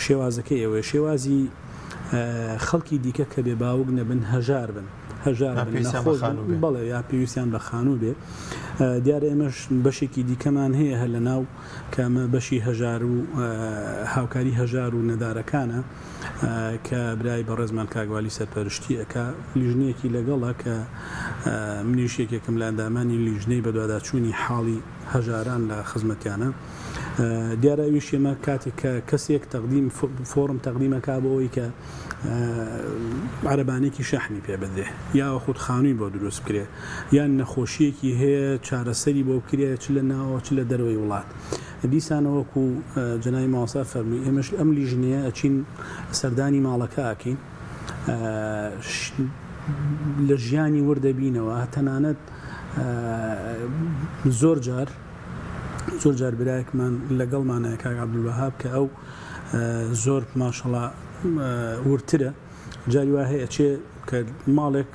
شێوازەکەی ئەوەیە شێوازی خەڵکی دیکە کە بێ باوک نەبن هەژار بن بەڵێ یا پێویستیان بە خانوو بێ دیارە ئێمەش بەشێکی دیکەمان هەیە هەر لە ناو کەمە بەشی هەژار و هاوکاری هەژار و نەدارەکانە کە برای بە ڕێزمان کاگوالی سەرپەرشتی ئەکا لیژنەیەکی لەگەڵە کە منیشێکێکم لە ئەندامانی لیژنەی بەدواداچوونی حاڵی هەژاران لە خزمەتیانە دیارە ئەویش ئێمە کاتێک کە کەسێک تەقدیم فۆرم تەقدیمەکا بۆ ئەوەی کە عەرەبانێکی شەحنی پێ بدرێ یا خود خانووی بۆ دروست بکرێ یان نەخۆشیەکی هەیە چارەسەری بۆ بکرێ چ لە ناوە چ لە دەرەوەی وڵات دیسانەوەکو جەنای ماوەسا فەرمی ئێمەش ئەم لیژنەیە ئەچین سەردانی ماڵەکە ئاکەین لە ژیانی وردەبینەوە تەنانەت زۆر جار برایەکمان لەگەڵمانەیە کاک عەبدولوەهاب کە ئەو زۆر ماشەڵڵا ورترە جاری وا هەیە چێ کە ماڵێک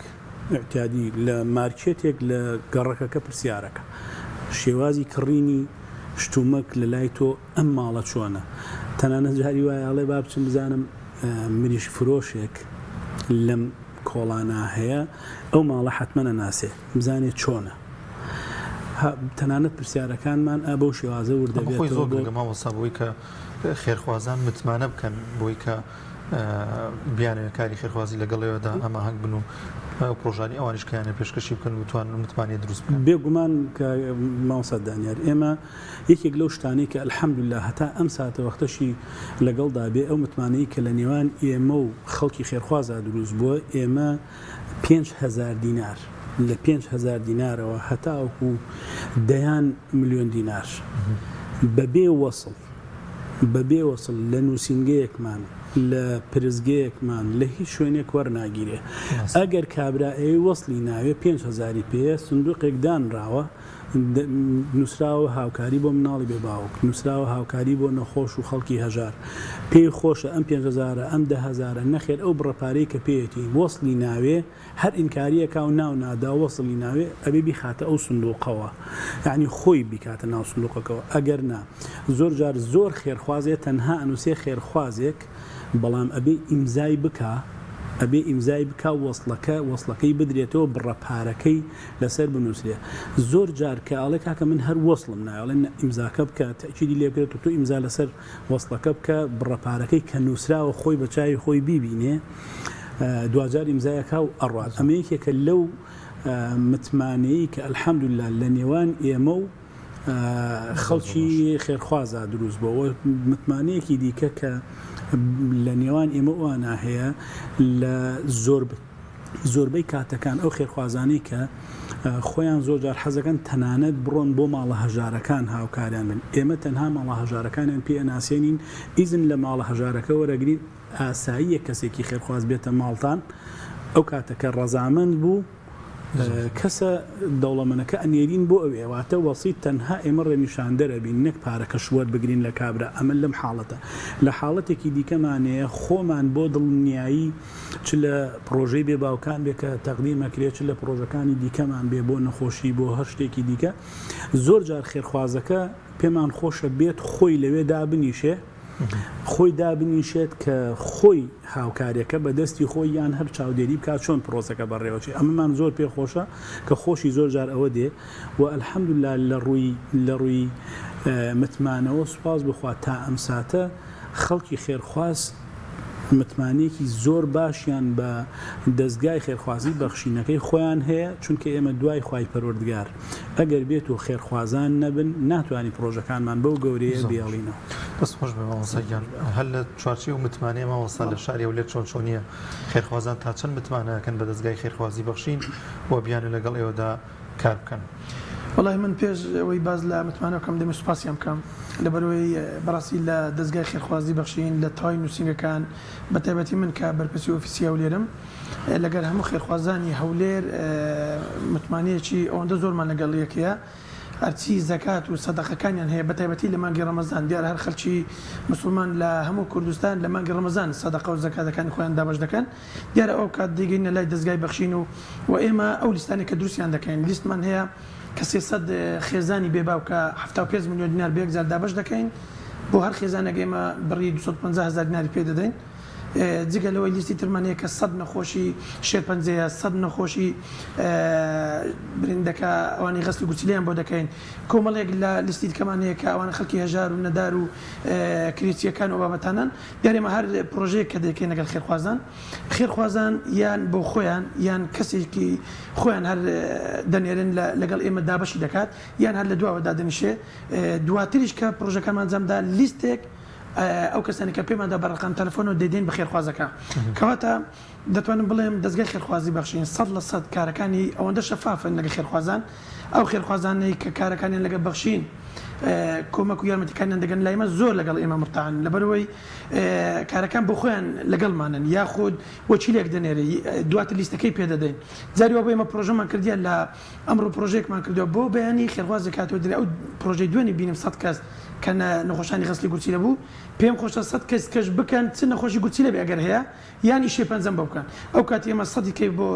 ئەعتیادی لە مارکێتێک لە گەڕەکەکە پرسیارەکە شێوازی کڕینی شتومەک لە لای تۆ ئەم ماڵە چۆنە تەنانەت جاری وایەڵێ با بچم بزانم مریش فرۆشێک لەم کۆڵانە هەیە ئەو ماڵە حتمەنە ناسێ بزانێت چۆنە تەنانەت پرسیارەکانمان بەو شێوازە وردەبێتەوە بۆ ماوەسا بۆی کە خێرخوازان متمانە بکەن بۆی کە بیانەوە کاری خێرخوازی لەگەڵەوەدا ئەمە هەنگ بن و پرۆژانی ئەوانیش کەیانە پێشکەشی بکەن و توان متمانێ دروست بکەن بێگومان کە ماوەسا دانیار ئێمە یەکێک لەو شتانەی کە الحەمدولله هەتا ئەم ساتە وەختەشی لەگەڵدا بێ ئەو متمانەی کە لە نێوان ئێمە و خەڵکی خێرخوازا دروست بووە ئێمە 5,000 دینار لە 5,000 دینارەوە هەتاوەکو دەیان ملیۆن دینار بەبێ وەسڵ لە نووسینگەیەکمان لە پرزگەیەکمان لە هیچ شوێنێک وەرناگیرێ ئەگەر کابرا ئەوی وەسڵی ناوێ 5,000 پێ سندوقێک دانراوە نووسراوە هاوکاری بۆ مناڵی بێ باوک نووسراوە هاوکاری بۆ نەخۆش و خەڵکی هەژار پێی خۆشە ئەم 5,000 ئەم 10,000 نەخێر ئەو بڕەپارەی کە پێیەتی وەسڵی ناوێ هەر ئینکاریەکە و ناو نادا وەسڵی ناوێ ئەبێ بیخاتە ئەو سندوقەوە یعنی خۆی بیکاتە ناو سندوقەکەەوە ئەگەر نا زۆر جار زۆر خێرخوازێت تەنها ئەنووسێ خێرخوازێک بەڵام ئەبێ ئیمزای بکە وەسڵەکەی بدرێتەوە بڕەپارەکەی لەسەر بنووسێ زۆر جار کە ئاڵێ کاکە من هەر وەسڵم نایڵێن ئیمزاکە بکە تەکیدی لێ بکرێت و تۆ ئیمزا لەسەر وەسڵەکە بکە بڕەپارەکەی کە نووسراوە خۆی بە چاوی خۆی بیبینێ دوجار ئیمزایەکە و ئەڕات ئەمە یەکێکە لەو متمانەی کە الحەمدولله لە نێوان ئێمە و خەڵکی خێرخوازا دروست بووە متمانەیەکی دیکە کە لە نێوان ئێمە وانە هەیە لە زۆربەی کاتەکان ئەو خێرخوازانەی کە خۆیان زۆر جار حەزەکەن تەنانەت بڕۆن بۆ ماڵە هەژارەکان هاوکاریان بن ئێمە تەنها ماڵە هەژارەکانیان پێ ئەناسێنین ئیزن لە ماڵە هەژارەکە وەرەگرین ئاساییە کەسێکی خێرخواز بێتە ماڵتان ئەو کاتەکە ڕەزامەند بوو کەسە دەوڵەمەنەکە ئەنێرین بۆ ئەوێ واتە وەسیت تەنها ئێمە ڕێنیشاندەرە بین نەک پارەکە شوەر بگرین لە کابرا ئەمە لەم حاڵەتە لە حاڵەتێکی دیکەمانەیە خۆمان بۆ دڵنیایی چ لە پرۆژەی بێ باوکان بێ کە تەقدیمەکرێت چ لە پرۆژەکانی دیکەمان بێ بۆ نەخۆشی بۆ هەر شتێکی دیکە زۆر جار خێرخوازەکە پێمان خۆشە بێت خۆی لەوێ دابنیشێ خۆی دابنیشێت کە خۆی هاوکاریەکە بە دەستی خۆی یان هەر چاودێری بکات چۆن پرۆسەکە بەڕێوەچی ئەمەمان زۆر پێخۆشە کە خۆشی زۆر جار ئەوە دێ و الحەمدولله لە ڕووی متمانەوە سوپاس بخوا تا ئەم ساتە خەڵکی خێرخواز متمانەیەکی زۆر باشیان بە دەستگای خێرخوازی بەخشینەکەی خۆیان هەیە چونکە ئێمە دوای خوای پەروەردگار ئەگەر بێت و خێرخوازان نەبن ناتوانانی پرۆژەکانمان بەو گەورەیە بێڵینەوە بەس خۆش بێ مامۆستاگیان هەر لە چوارچێ و متمانەیە مامۆستا لە شاری هەولێر چۆن چۆنیە خێرخوازان تا چەند متمانەکەن بە دەستگای خێرخوازی بەخشین و بیانە لەگەڵ ئێوەدا کار بکەن. والله من پێش ئەوەی باز لە متمانەکەم دەمە سوپاسیان بکەم لەبەرەوەی بەڕاستی لە دەستگای خێرخوازی بەخشین لە تاوای نووسینگەکان بە تایبەتی من کە بەرپرسی ئۆفیسی هەولێرم لەگەر هەموو خێرخوازانی هەولێر متمانەیەکی ئەوەندە زۆرمان لەگەڵ یەکەیە هەرچی زەکات و سەدەقەکانیان هەیە بە تایبەتی لە مانگی ڕەمەزان دیارە هەر خەڵکی مسلمان لە هەموو کوردستان لە مانگی ڕەمەزان سەدەقە و زەکاتەکانی خۆیان دابەش دەکەن دیارە ئەو کات دەیگەینە لای دەستگای بەخشین و ئێمە ئەو لیستانی کە دروستیان دەکەین لیستمان هەیە کە 300 خێزانی بێباوکە 75 میلیۆن دینار بێگزار دابەش دەکەین بۆ هەر خێزانێک ئێمە بڕی 250,000 دیناری پێ دەدەین جگە لەوەی لیستی ترمانەیە کە 100 نەخۆشی شێرپەنجەیە 100 نەخۆشی بریندەکە ئەوانی غەسل و گوچیلیان بۆ دەکەین کۆمەڵێک لە لیستی کەمانەیە کە ئەوانە خەڵکی هەژار و نەدار و کریسیەکان و بابەتانن دیارێمە هەر پرۆژەیەک کە دەکەین لەگەڵ خێرخوازان یان بۆ خۆیان یان کەسێکی خۆیان هەر دەنێرن لەگەڵ ئێمە دابەشی دەکات یان هەر لە دواوە دادەنیشێ دواتریش کە پرۆژەکانمان ئەنجامدا لیستێک ئەو کەسانی کە پێماندا بە ڕقم تەلەفۆن و دەیدەین بە خێرخوازەکە کەواتە دەتوانم بڵێم دەستگای خێرخوازی بەخشین 100% کارەکانی ئەوەندە شەفافن لەگە خێرخوازان ئەو خێرخوازانەی کە کارەکانیان لەگە بەخشین کۆمەک و یارمەتیەکانیان دەگەن لای ئێمە زۆر لەگەڵ ئێمە مرتاحن لەبەرەوەی کارەکان بۆ خۆیان لەگەڵمانن یاخود وەچیلێک دەنێرە دواتر لیستەکەی پێدەدەین جاری وا بۆ ئێمە پرۆژەمان کردیە لە ئەمڕۆ پرۆژێکمان کردەوە بۆ بەیانی خێرخوازی کاتەوە درێ ئەو پرۆژەی دوێنی بینیم 100 کەس کە نەخۆشانی غەسلی گورچی لەبوو پێم خۆشە 100 کەس کەش بکەن چ نەخۆشی گورچی لەبێ ئەگەر هەیە یانی شێرپەنجەم بۆ بکەن ئەو کاتی ئێمە 100 کەی بۆ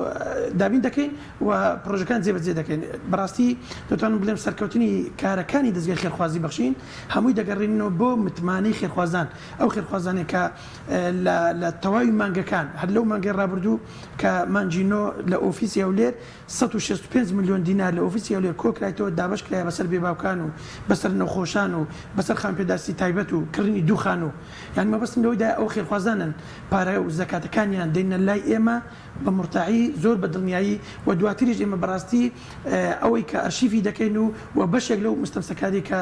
دابین دەکەین و پرۆژەکان جێبەجێ دەکەین بەڕاستی دەتوانم بڵێم سەرکەوتنی کارەکانی دەستگای خێرخوازی بەخشین هەمووی دەگەڕێنەوە بۆ متمانەی خێرخوازان ئەو خێرخوازانێک کە لە تەواوی مانگەکان هەر لەو مانگەی ڕابردوو کە مانجینۆ لە ئۆفیسی هەولێر 165 میلیۆن دینار لە ئۆفیسی هەولێر کۆکرایەوە دابەش کرایە بەسەر بێباوکان و بەسەر نەخۆشان و بەسەر خانپێداسی تایبەت و کڕینی دووخان و یان مەبەستم لەوەیدا ئەو خێرخوازانن پارە و زەکاتەکانیان دێنە لای ئێمە بە مرتاحی زۆر بە دڵنیایی و دواتریش ئێمە بەڕاستی ئەوەی کە ئەرشیفی دەکەین و بەشێک لەو مستەمسەکاری کە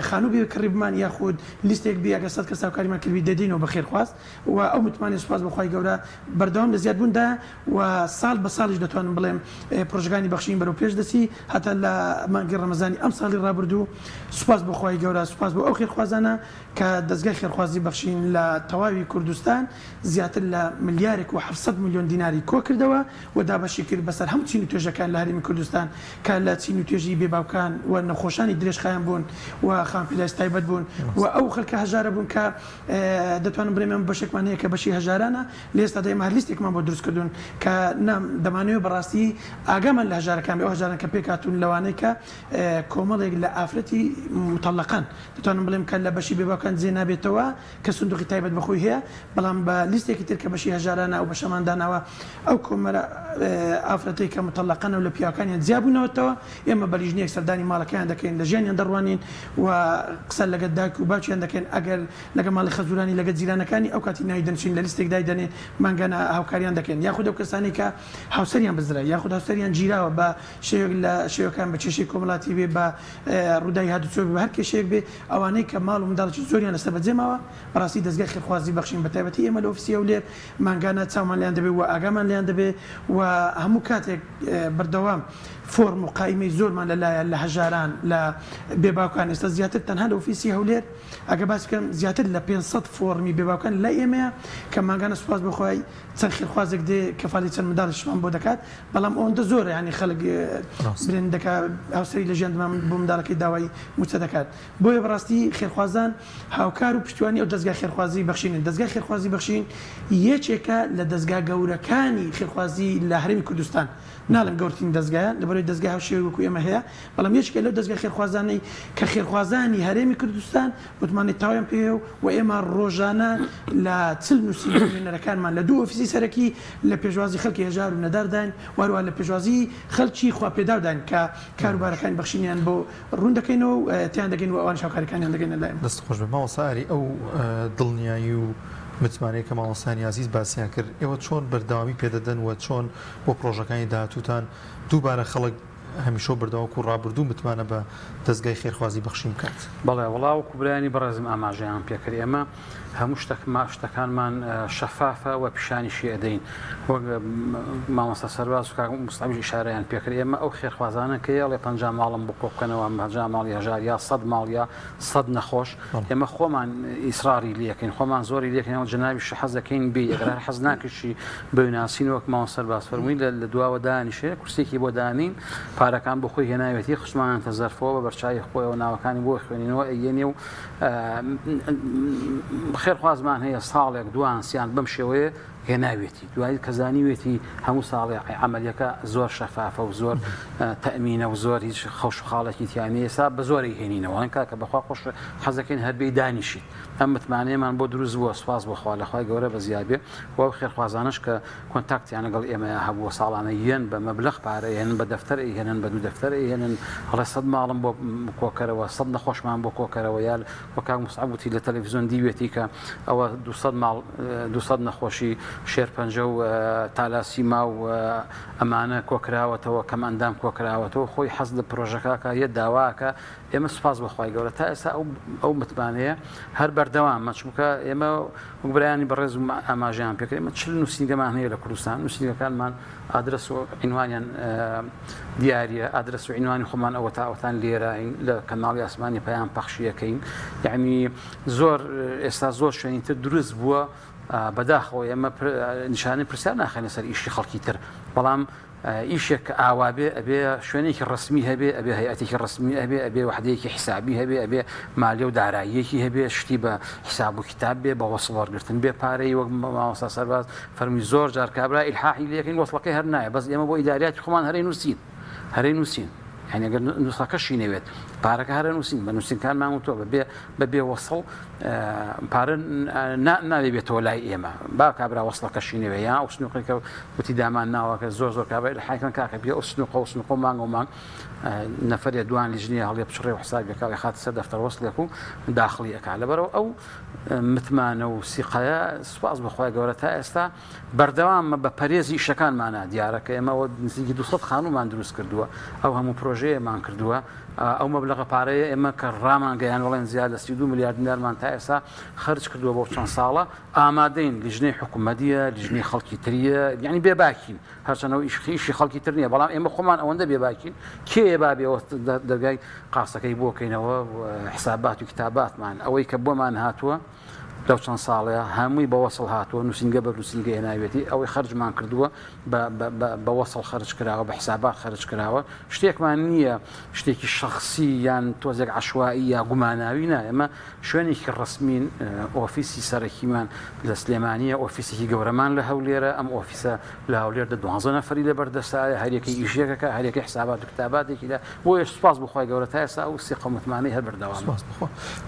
خانوو کڕیبمان یاخود لیستێک بیاگە 100 کەس هاوکاریمان کردی دەدەینەوە بە خێرخواست و ئەو متمانێ سوپاس بەخوای گەورە بەردەوام لە زیادبووندا و ساڵ بە ساڵیش دەتوانم بڵێم پرۆژەکانی بەخشین بەرەو پێش دەچی هەتا لە مانگی ڕەمەزانی ئەم ساڵی ڕابردوو سوپاس بەخوای گەورە سوپاس بۆ ئەو خێرخوازانە کە دەستگای خێرخوازی بەخشین لە تەواوی کوردستان زیاتر لە ملیارێک و 700 میلیۆن دیناری کۆ کردەوە و دابەشی کرد بەسەر هەموو چین و توێژەکان لە هەرێمی کوردستان کە لە چین و توێژی بێباوکان و نەخۆشانی درێژخایان بوون و خانپێداسی تایبەت بوون و ئەو خەڵکە هەژارە بوون کە دەتوانم بڵێم بەشێکمان هەیە کە بەشی هەژارانە لە ئێستا دەیمە هەر لیستێکمان بۆ دروست کردوون کە دەمانەوێت بەڕاستی ئاگامان لە هەژارەکان ئەو هەژاران کە پێکاتون لەوانەیە کە کۆمەڵێک لە ئافرەتی متەڵەقان دەتوانم بڵێم کە لە بەشی بێباوکان جێ نابێتەوە کە سندوقی تایبەت بەخۆی هەیە بەڵام بە لیستێکی تر کە بەشی هەژارانە و بەشەمان داناوە ئەو کۆمەرە ئافرەتەی کە متەڵەقان و لە پیاکانیان جیابوونەوەتەوە ئێمە بەلیژنەیەک سەردانی ماڵەکەیان دەکەین لە ژیانیان دەڕوانین و قسە لەگە داک و باوکیان دەکەین ئەگەر لەگە ماڵی خەزورانی لەگە جیرانەکانی ئەو کاتی ناوی دەنووسین لە لیستێک دای دەنێن مانگانە هاوکاریان دەکەین یاخود ئەو کەسانی کە هاوسەریان بزرە یاخود هاوسەریان گیراوە بە شێوێک لە شێوەکان بە چێشەی کۆمەڵاتی بێ بە ڕووداوی هاتوچۆ بە هەر کێشەیەک بێ ئەوانەی کە ماڵ و منداڵی زۆریان لەسەر بەجێماوە بەڕاستی دەستگای خێرخوازی بەخشین بە تایبەتی ئێمە لە ئۆفیسی هەولێر مانگانە چاومان لیان دەبێ و ئاگامان لیان دەبێ و هەموو کاتێک بەردەوام فۆرم و قایمەی زۆرمان لەلایە لە هەژاران لە بێباوکان ئێستا زیاتر تەنها لە ئۆفیسی هەولێر ئەگە باس بکەم زیاتر لە 500 فۆرمی بێباوکان لای ئێمەیە کە مانگانە سوپاس بخۆی چەند خێرخوازێک دێ کەفاڵی چەند منداڵیشمان بۆ دەکات بەڵام ئەوەندە زۆرە ینی خەڵک برندەکە هاوسەری لە ژیانمان بۆ منداڵەکەی داوای موچە دەکات بۆیە بەڕاستی خێرخوازان هاوکار و پشتیوانی ئەو دەستگای خێرخوازی بەخشین دەستگای خێرخوازی بەخشین یەکێکە لە دەستگا گەورەکانی خێرخوازی لە هەرێمی کوردستان ناڵم گەورترین دەستگایە لەبەرەوەی دەستگای هاوشێوەکو ئێمە هەیە بەڵام یەکێکە لەو دەستگای خێرخوازانەی کە خێرخوازانی هەرێمی کوردستان وتمانی تاوایان پێ و ئێمە ڕۆژانە لە 40 نووسینەرەکانمان لە دوو ئۆفیسی سەرەکی لە پێشوازی خەڵکی هەژار و نەداردان وەروە لە پێشوازی خەڵکی خواپێداودان کە کاروبارەکانی بەخشینیان بۆ ڕوون دەکەینەوە و تیان دەگەین و ئەوان شاوکاریەکانیان دەگەینە لای دەست خۆش بێ ماوەساری ئەو دڵنیایی و متمانەیە کە ماوەسانی عزیز باسییان کرد ئێوە چۆن بەردەوامی پێدەدەن و چۆن بۆ پرۆژەکانی داهاتوتان دووبارە خەڵک هەمیشە بردەوەکو ڕابردوو متمانە بە دەستگای خێرخوازی بەخشیم بکات. بەڵێ وڵاوکو برانی بەڕێزم ئاماژەیان پێکرد ئێمە هەموو شتەکانمان شەفافە و پیشانیشی ئەدەین وەک مامۆستا سەرباز و کاک مستەفاش ئیشارەیان پێکرد ئێمە ئەو خێرخوازانە کە یاڵێ 50 ماڵم بۆ کۆبکەنەوە 50 ماڵی هەژار یا 100 ماڵ یا 100 نەخۆش ئێمە خۆمان ئیسراری لەکەین خۆمان زۆری لەکەین جنابی حەز دەکەین بێ ئەگەر حەز ناکەشی بەویناسین وەک مامۆستا سەرباز فەرمووی لە دواوە دانیشێ کورسێکی بۆ دانین پارەکان بۆ خۆی هێناوێتی خشمانتە زەرفەوە بە بەرچاوی خۆیەوە ناوەکانی بۆ خوێنینەوە ئەیێنێ و خێرخوازمان هەیە ساڵێک دوانسییان بەم شێوەیە هێناوێتی دوایی کەزانیوێتی هەموو ساڵی عملیەکە زۆر شەفافە و زۆر تەمینە و زۆر هیچ خەوش و خاڵێکی تیانی ئێستا بە زۆری هێنینەوە کاکە بەخوا خۆش حەزەکەین هەربەی دانیشیت ئەم متمانەیەمان بۆ دروست بووە سوپاس بۆخوا لەخوای گەورە بە زیابێ و خێرخوازانش کە کۆنتاکتیان لەگەڵ ئێمە هەبووە ساڵانە یەن بە مەبلەغ پارە هێنن بە دەفتەر هێنن بە دوو دەفتەر هێنن هەڵێ 100 ماڵم بۆ کۆکەرەوە 100 نەخۆشمان بۆ کۆکەرەوە یا وە کاک مستەفا وتی لە تەلەڤیزیۆن دیوێتی کە ئەوە 200 ماڵ 200 نەخۆشی شێرپەنجە و تالاسیما و ئەمانە کۆکراوەتەوە کەم ئەندام کۆکراوەتەوە خۆی حەز لە پرۆژەکەکە یە داواکە ئێمە سوپاس بەخوای گەورە تا ئێستا ئەو متمانەیە هەر بەردەوام مەچموکە ئێمە وەکبرایانی بەڕێز و ئاماژیان پێکرد ئێمە چ نووسینگەمان هەیە لە کوردستان نووسینگەکانمان ئادرس و عنوانیان دیارە ئادرس و عنوانی خۆمان ئەوە تا ئەوتان لێرە لە کەناڵی ئاسمانی پەیام پەخشیەکەین یعنی زۆر ئێستا زۆر شوێنیتر دروست بووە بەداخەوە ئێمە نیشانەی پرسیار ناخێنە سەر ئیشی خەڵکی تر بەڵام ئیشێک ئاوابێ ئەبێ شوێنێکی ڕسمی هەبێ ئەبێ هەیئەتێکی ڕسمی ئەبێ ئەبێ وحدەیەکی حسابی هەبێ ئەبێ مالیە و داراییەکی هەبێ شتی بە حساب و کتاب بێ بە وەسڵوەرگرتن بێ پارەی وەک مامۆستا سەرباز فەرمی زۆر جار کابرا ئیلحاحی لەکەین وەسڵەکەی هەر نایە بەس ئێمە بۆ ئیداریاتی خۆمان هەرەی نووسین يعني اگر نسخه شینەوێت پارەکە هەرە نووسین بە نووسینکانمان وتۆ بەبێ وەسڵ پارە ناوێ بێتەوە لای ئێمە با کابرا وەسڵەکە شینەوێ یا ئەو سنووقێکە وتی دامان ناوەکە زۆر کابرا لە حیکن کاکە بێ ئەو سنووقە مانگ و مانگ نەفەرێ دوان لیژنیە هەڵێ بچڕێ و حسابێکەوەی خاتە سەر دەفتەر وەسڵێک و داخلی ئەکا لەبەرەوە ئەو متمانە و سیقەیە سوپاس بەخوای گەورە تا ئێستا بەردەوام بە پەرێزی ئیشەکانمانە دیارەکە ئێمەوە نزیکی 200 خانومان دروست کردووە ئەو هەموو پرۆژەیەمان کردووە ئەو مەبلەغە پارەیە ئێمە کە ڕامان گەیان وڵێن زیاد لە 32 میلیارد دینارمان تا ئێستا خرج کردووە بۆ چەند ساڵە ئامادەین لیژنەی حکوومەتیە لیژنەی خەڵکی تریە یعنی بێباکین هەرچەنەوە ئیشی خەڵکی تر نییە بەڵام ئێمە خۆمان ئەوەندە بێباکین کێ بابێەوە دەرگای قاسەکەی بۆکەینەوە حسابات و کتاباتمان ئەوەی کە بۆمان هاتووە لەو چەند ساڵەیە هەمووی بە وەسڵ هاتووە نووسینگە بە نووسینگە هێناوێتی ئەوەی خرجمان کردووە بە وەسڵ خرج کراوە بە حسابات خرج کراوە شتێکمان نییە شتێکی شخصی یان تۆزێک عشوایی یا گوماناوی نا ئێمە شوێنێکی ڕسمین ئۆفیسی سەرەکیمان لە سلێمانیە ئۆفیسێکی گەورەمان لە هەولێرە ئەم ئۆفیسە لە هەولێر 12 نەفەری لە بەردەستایە هەرێکی ئیشێکەکە هەرێکی حسابات و کتاباتێکیدا بۆیە سوپاس بخوای گەورە تا ئێستا ئەو سێ قەمەتمانەی هەر بەردەوام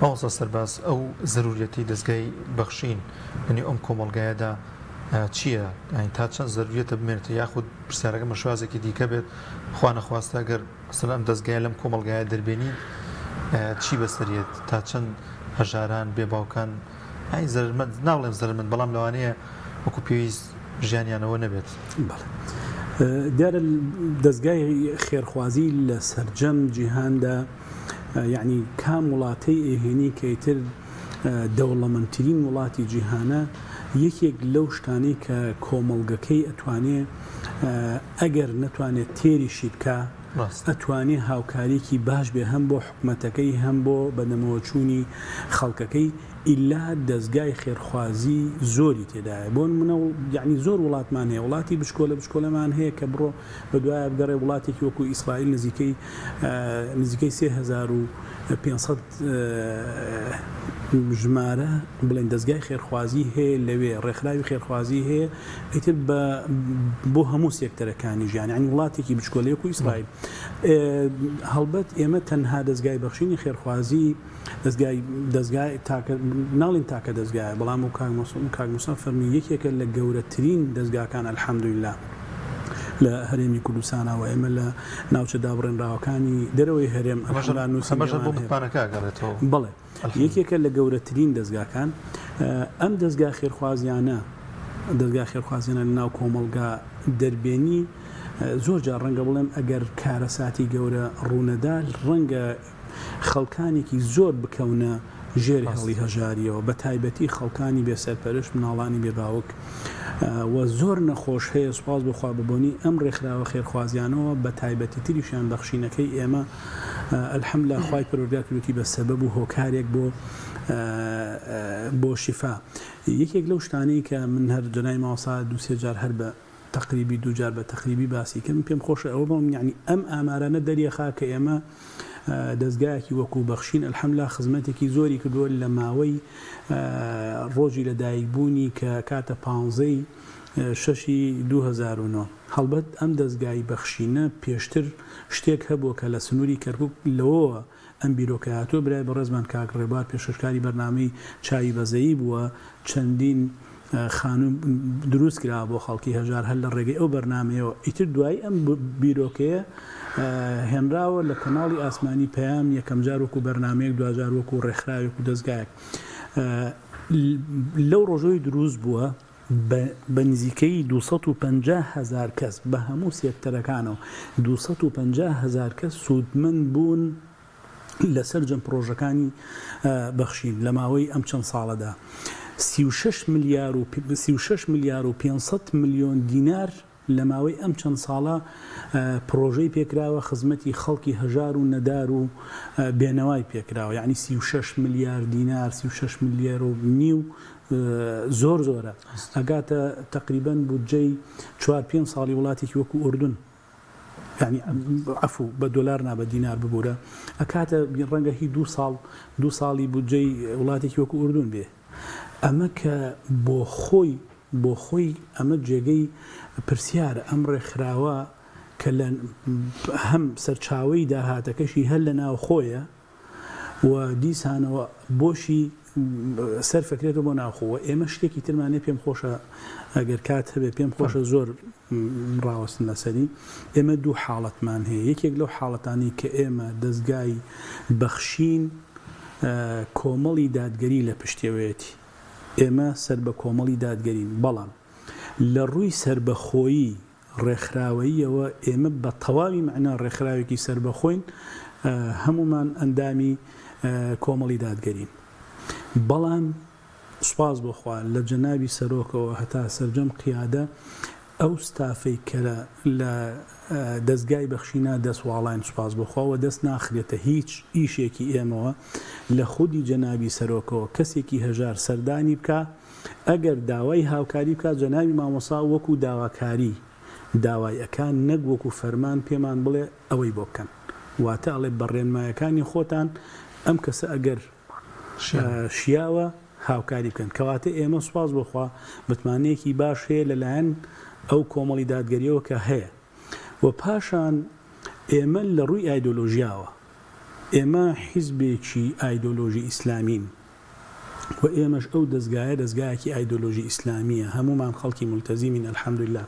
مامۆستا سەرباز ئەو زەرورەتی دەستگای بەخشین بنی ئەم کۆمەڵگایەدا چییە؟ تا چەند زەروریەتە بمێنێتە یاخود پرسیارەکە مەشوازێکی دیکە بێت خوا نەخواستە ئەگەر مەسەڵەن ئەم دەستگایە لەم کۆمەڵگایە دەربێنین چی بەسەریێت تا چەند هەژاران بێ باوکان ناڵێم زەرمەند بەڵام لەوانەیە وەکو پێویست ژیانیانەوە نەبێت دیارە دەستگای خێرخوازی لە سەرجەم جیهاندا یعنی کام وڵاتەی ئێهێنی کەیتر دەوڵەمەندترین وڵاتی جیهانە یەکێک لەو شتانی کە کۆمەڵگەکەی ئەتوانێت ئەگەر نەتوانێت تێریشی بکە ئەتوانێت هاوکاریکی باش بێ هەم بۆ حکومەتەکەی هەم بۆ بەدەمەوەچوونی خەڵکەکەی ئیلا دەستگای خێرخوازی زۆری تێدایە بۆ منە یعنی زۆر وڵاتمان هەیە وڵاتی بشکۆلەمان هەیە کە بڕۆ بە دوایە بگەڕێ وڵاتێکی وەکو ئیسرائیل نزیکەی 3500 ژمارە بڵێن دەستگای خێرخوازی هەیە لەوێ ڕێکخراوی خێرخوازی هەیە ئیتر بۆ هەموو سێکتەرەکانی ژیان ینی وڵاتێکی بچکۆلەیەک و ئیسرائیل هەڵبەت ئێمە تەنها دەستگای بەخشینی خێرخوازی دەستگای ناڵین تاکە دەستگایە بەڵام و کاگموسا فەرمی یەکێکە لە گەورەترین دەستگاکان الحەمدوللا لە هەرێمی کوردستانەوە ئێمە لە ناوچە دابڕێنراوەکانی دەرەوەی هەرێم بڵێ یەکێکە لە گەورەترین دەستگاکان ئەم دەستگا خێرخوازیانە لە ناو کۆمەڵگا دەربێنی زۆر جار ڕەنگە بڵێم ئەگەر کارەساتی گەورە ڕوونەدا ڕەنگە خەڵکانێکی زۆر بکەونە ژێری هەڵی هەژاریەوە بە تایبەتی خەڵکانی بێسەرپەرش مناڵانی بێباوک و زۆر نەخۆش هەیە سوپاس بخوا ببوونی ئەم ڕێکخراوە خێرخوازیانەوە بە تایبەتی تریشیان بەخشینەکەی ئێمە ئەلحەمدوللا خوای پەروەردگار کردوتی بە سەبەب و هۆکارێک بۆ شیفا یەکێک لەو شتانەی کە من هەر جەنای ماوەسا دوو-سێ جار هەر بە تقریبی دووجار بە تقریبی باسی کردم پێم خۆشە ئەوە بڵم یعنی ئەم ئامارانە دەریەخا کە ئێمە دەستگایەکی وەکو بەخشین ئەلحەمدوللا خزمەتێکی زۆری کردووە لە ماوەی ڕۆژی لەدایکبوونی کە کاتە 15 شەشی 2009 هەڵبەت ئەم دەستگای بەخشینە پێشتر شتێک هەبووە کە لە سنووری کەرکووک لەوە ئەم بیرۆکەیاتۆ برای بەڕێزمان کاک ڕێبار پێشکاری بەرنامەی چاوی بەزەیی بووە چەندین خانوم دروست کرا بۆ خەڵکی هەژار هەر لە ڕێگەی ئەو بەرنمەیەوە ئیتر دوای ئەم بیرۆکەیە هێنراوە لە کەناڵی ئاسمانی پەیام یەکەم جار وەکو بەرنمەیەک دوجار وەکو ڕێکخراوێک و دەستگایەک لەو ڕۆژەوەی دروست بووە بە نزیکەی 250,000 کەس بە هەموو سێکتەرەکانەوە 250,000 کەس سوودمەند بوون لەسەر جەم پرۆژەکانی بەخشین لە ماوەی ئەم چەند ساڵەدا 36 ملیار و 500 میلیۆن دینار لە ماوەی ئەم چەند ساڵە پرۆژەی پێکراوە خزمەتی خەڵکی هەژار و نەدار و بێنەوای پێکراوە یعنی 36 ملیار دینار 36 ملیار و نیو زۆر زۆرە ئەگاتە تقریبەن بودجەی 4-5 ساڵی وڵاتێکی وەکو ئوردون یعنی عفو بە دۆلار نابە دینار ببوورە ئەکاتە ڕەنگە هی 2 ساڵی بودجەی وڵاتێکی وەکو ئوردون بێ ئەمە کە بۆ خۆی ئەمە جێگەی پرسیارە ئەم ڕێکخراوە کە لە هەم سەرچاوەی داهاتەکەشی هەر لە ناو خۆیە و دیسانەوە بۆشی سەرفەکرێتەوە بۆ ناوخۆوە ئێمە شتێکی ترمانێ پێم خۆشە ئەگەر کات هەبێ پێم خۆشە زۆر ڕاوەستن لەسەری ئێمە دوو حاڵەتمان هەیە یەکێک لەو حاڵەتانی کە ئێمە دەستگای بەخشین کۆمەڵی دادگەری لە پشتێوەیەتی ئێمە سەر بە کۆمەڵی دادگەرین بەڵام لە ڕووی سربەخۆیی ڕێکخراوەیەوە ئێمە بە تەواوی معنا ڕێکخراوێکی سربەخۆین هەمومان ئەندامی کۆمەڵی دادگەرین بەڵام سوپاس بخوا لە جەنابی سەرۆکەوە هەتا سەرجەم قیادە ئەو ستافەی کە لە دەستگای بەخشینا دەستواڵین سوپاس بخواوە دەست ناخرێتە هیچ ئیشێکی ئێمەوە لە خودی جەنابی سەرۆکەوە کەسێکی هەژار سەردانی بکە ئەگەر داوای هاوکاری بکات جەنابی مامۆسا وەکو داواکاری داوایەکان نەک وەکو فەرمان پێمان بڵێ ئەوەی بۆ بکەن واتە ئەڵێ بەڕێنمایەکانی خۆتان ئەم کەسە ئەگەر شیاوە هاوکاری بکەن کەواتە ئێمە سوپاس بخوا متمانەیەکی باش هەیە لەلایەن ئەو کۆمەڵی دادگەریەوە کە هەیە و پاشان ئێمە لە ڕووی ئایدۆلۆژیاوە ئێمە حیزبێکی ئایدۆلۆژی ئیسلامین و ئێمەش ئەو دەستگایەکی ئایدۆلۆژی ئیسلامیە هەمومان خەڵکی مولتەزیمین ئەلحەمدوللا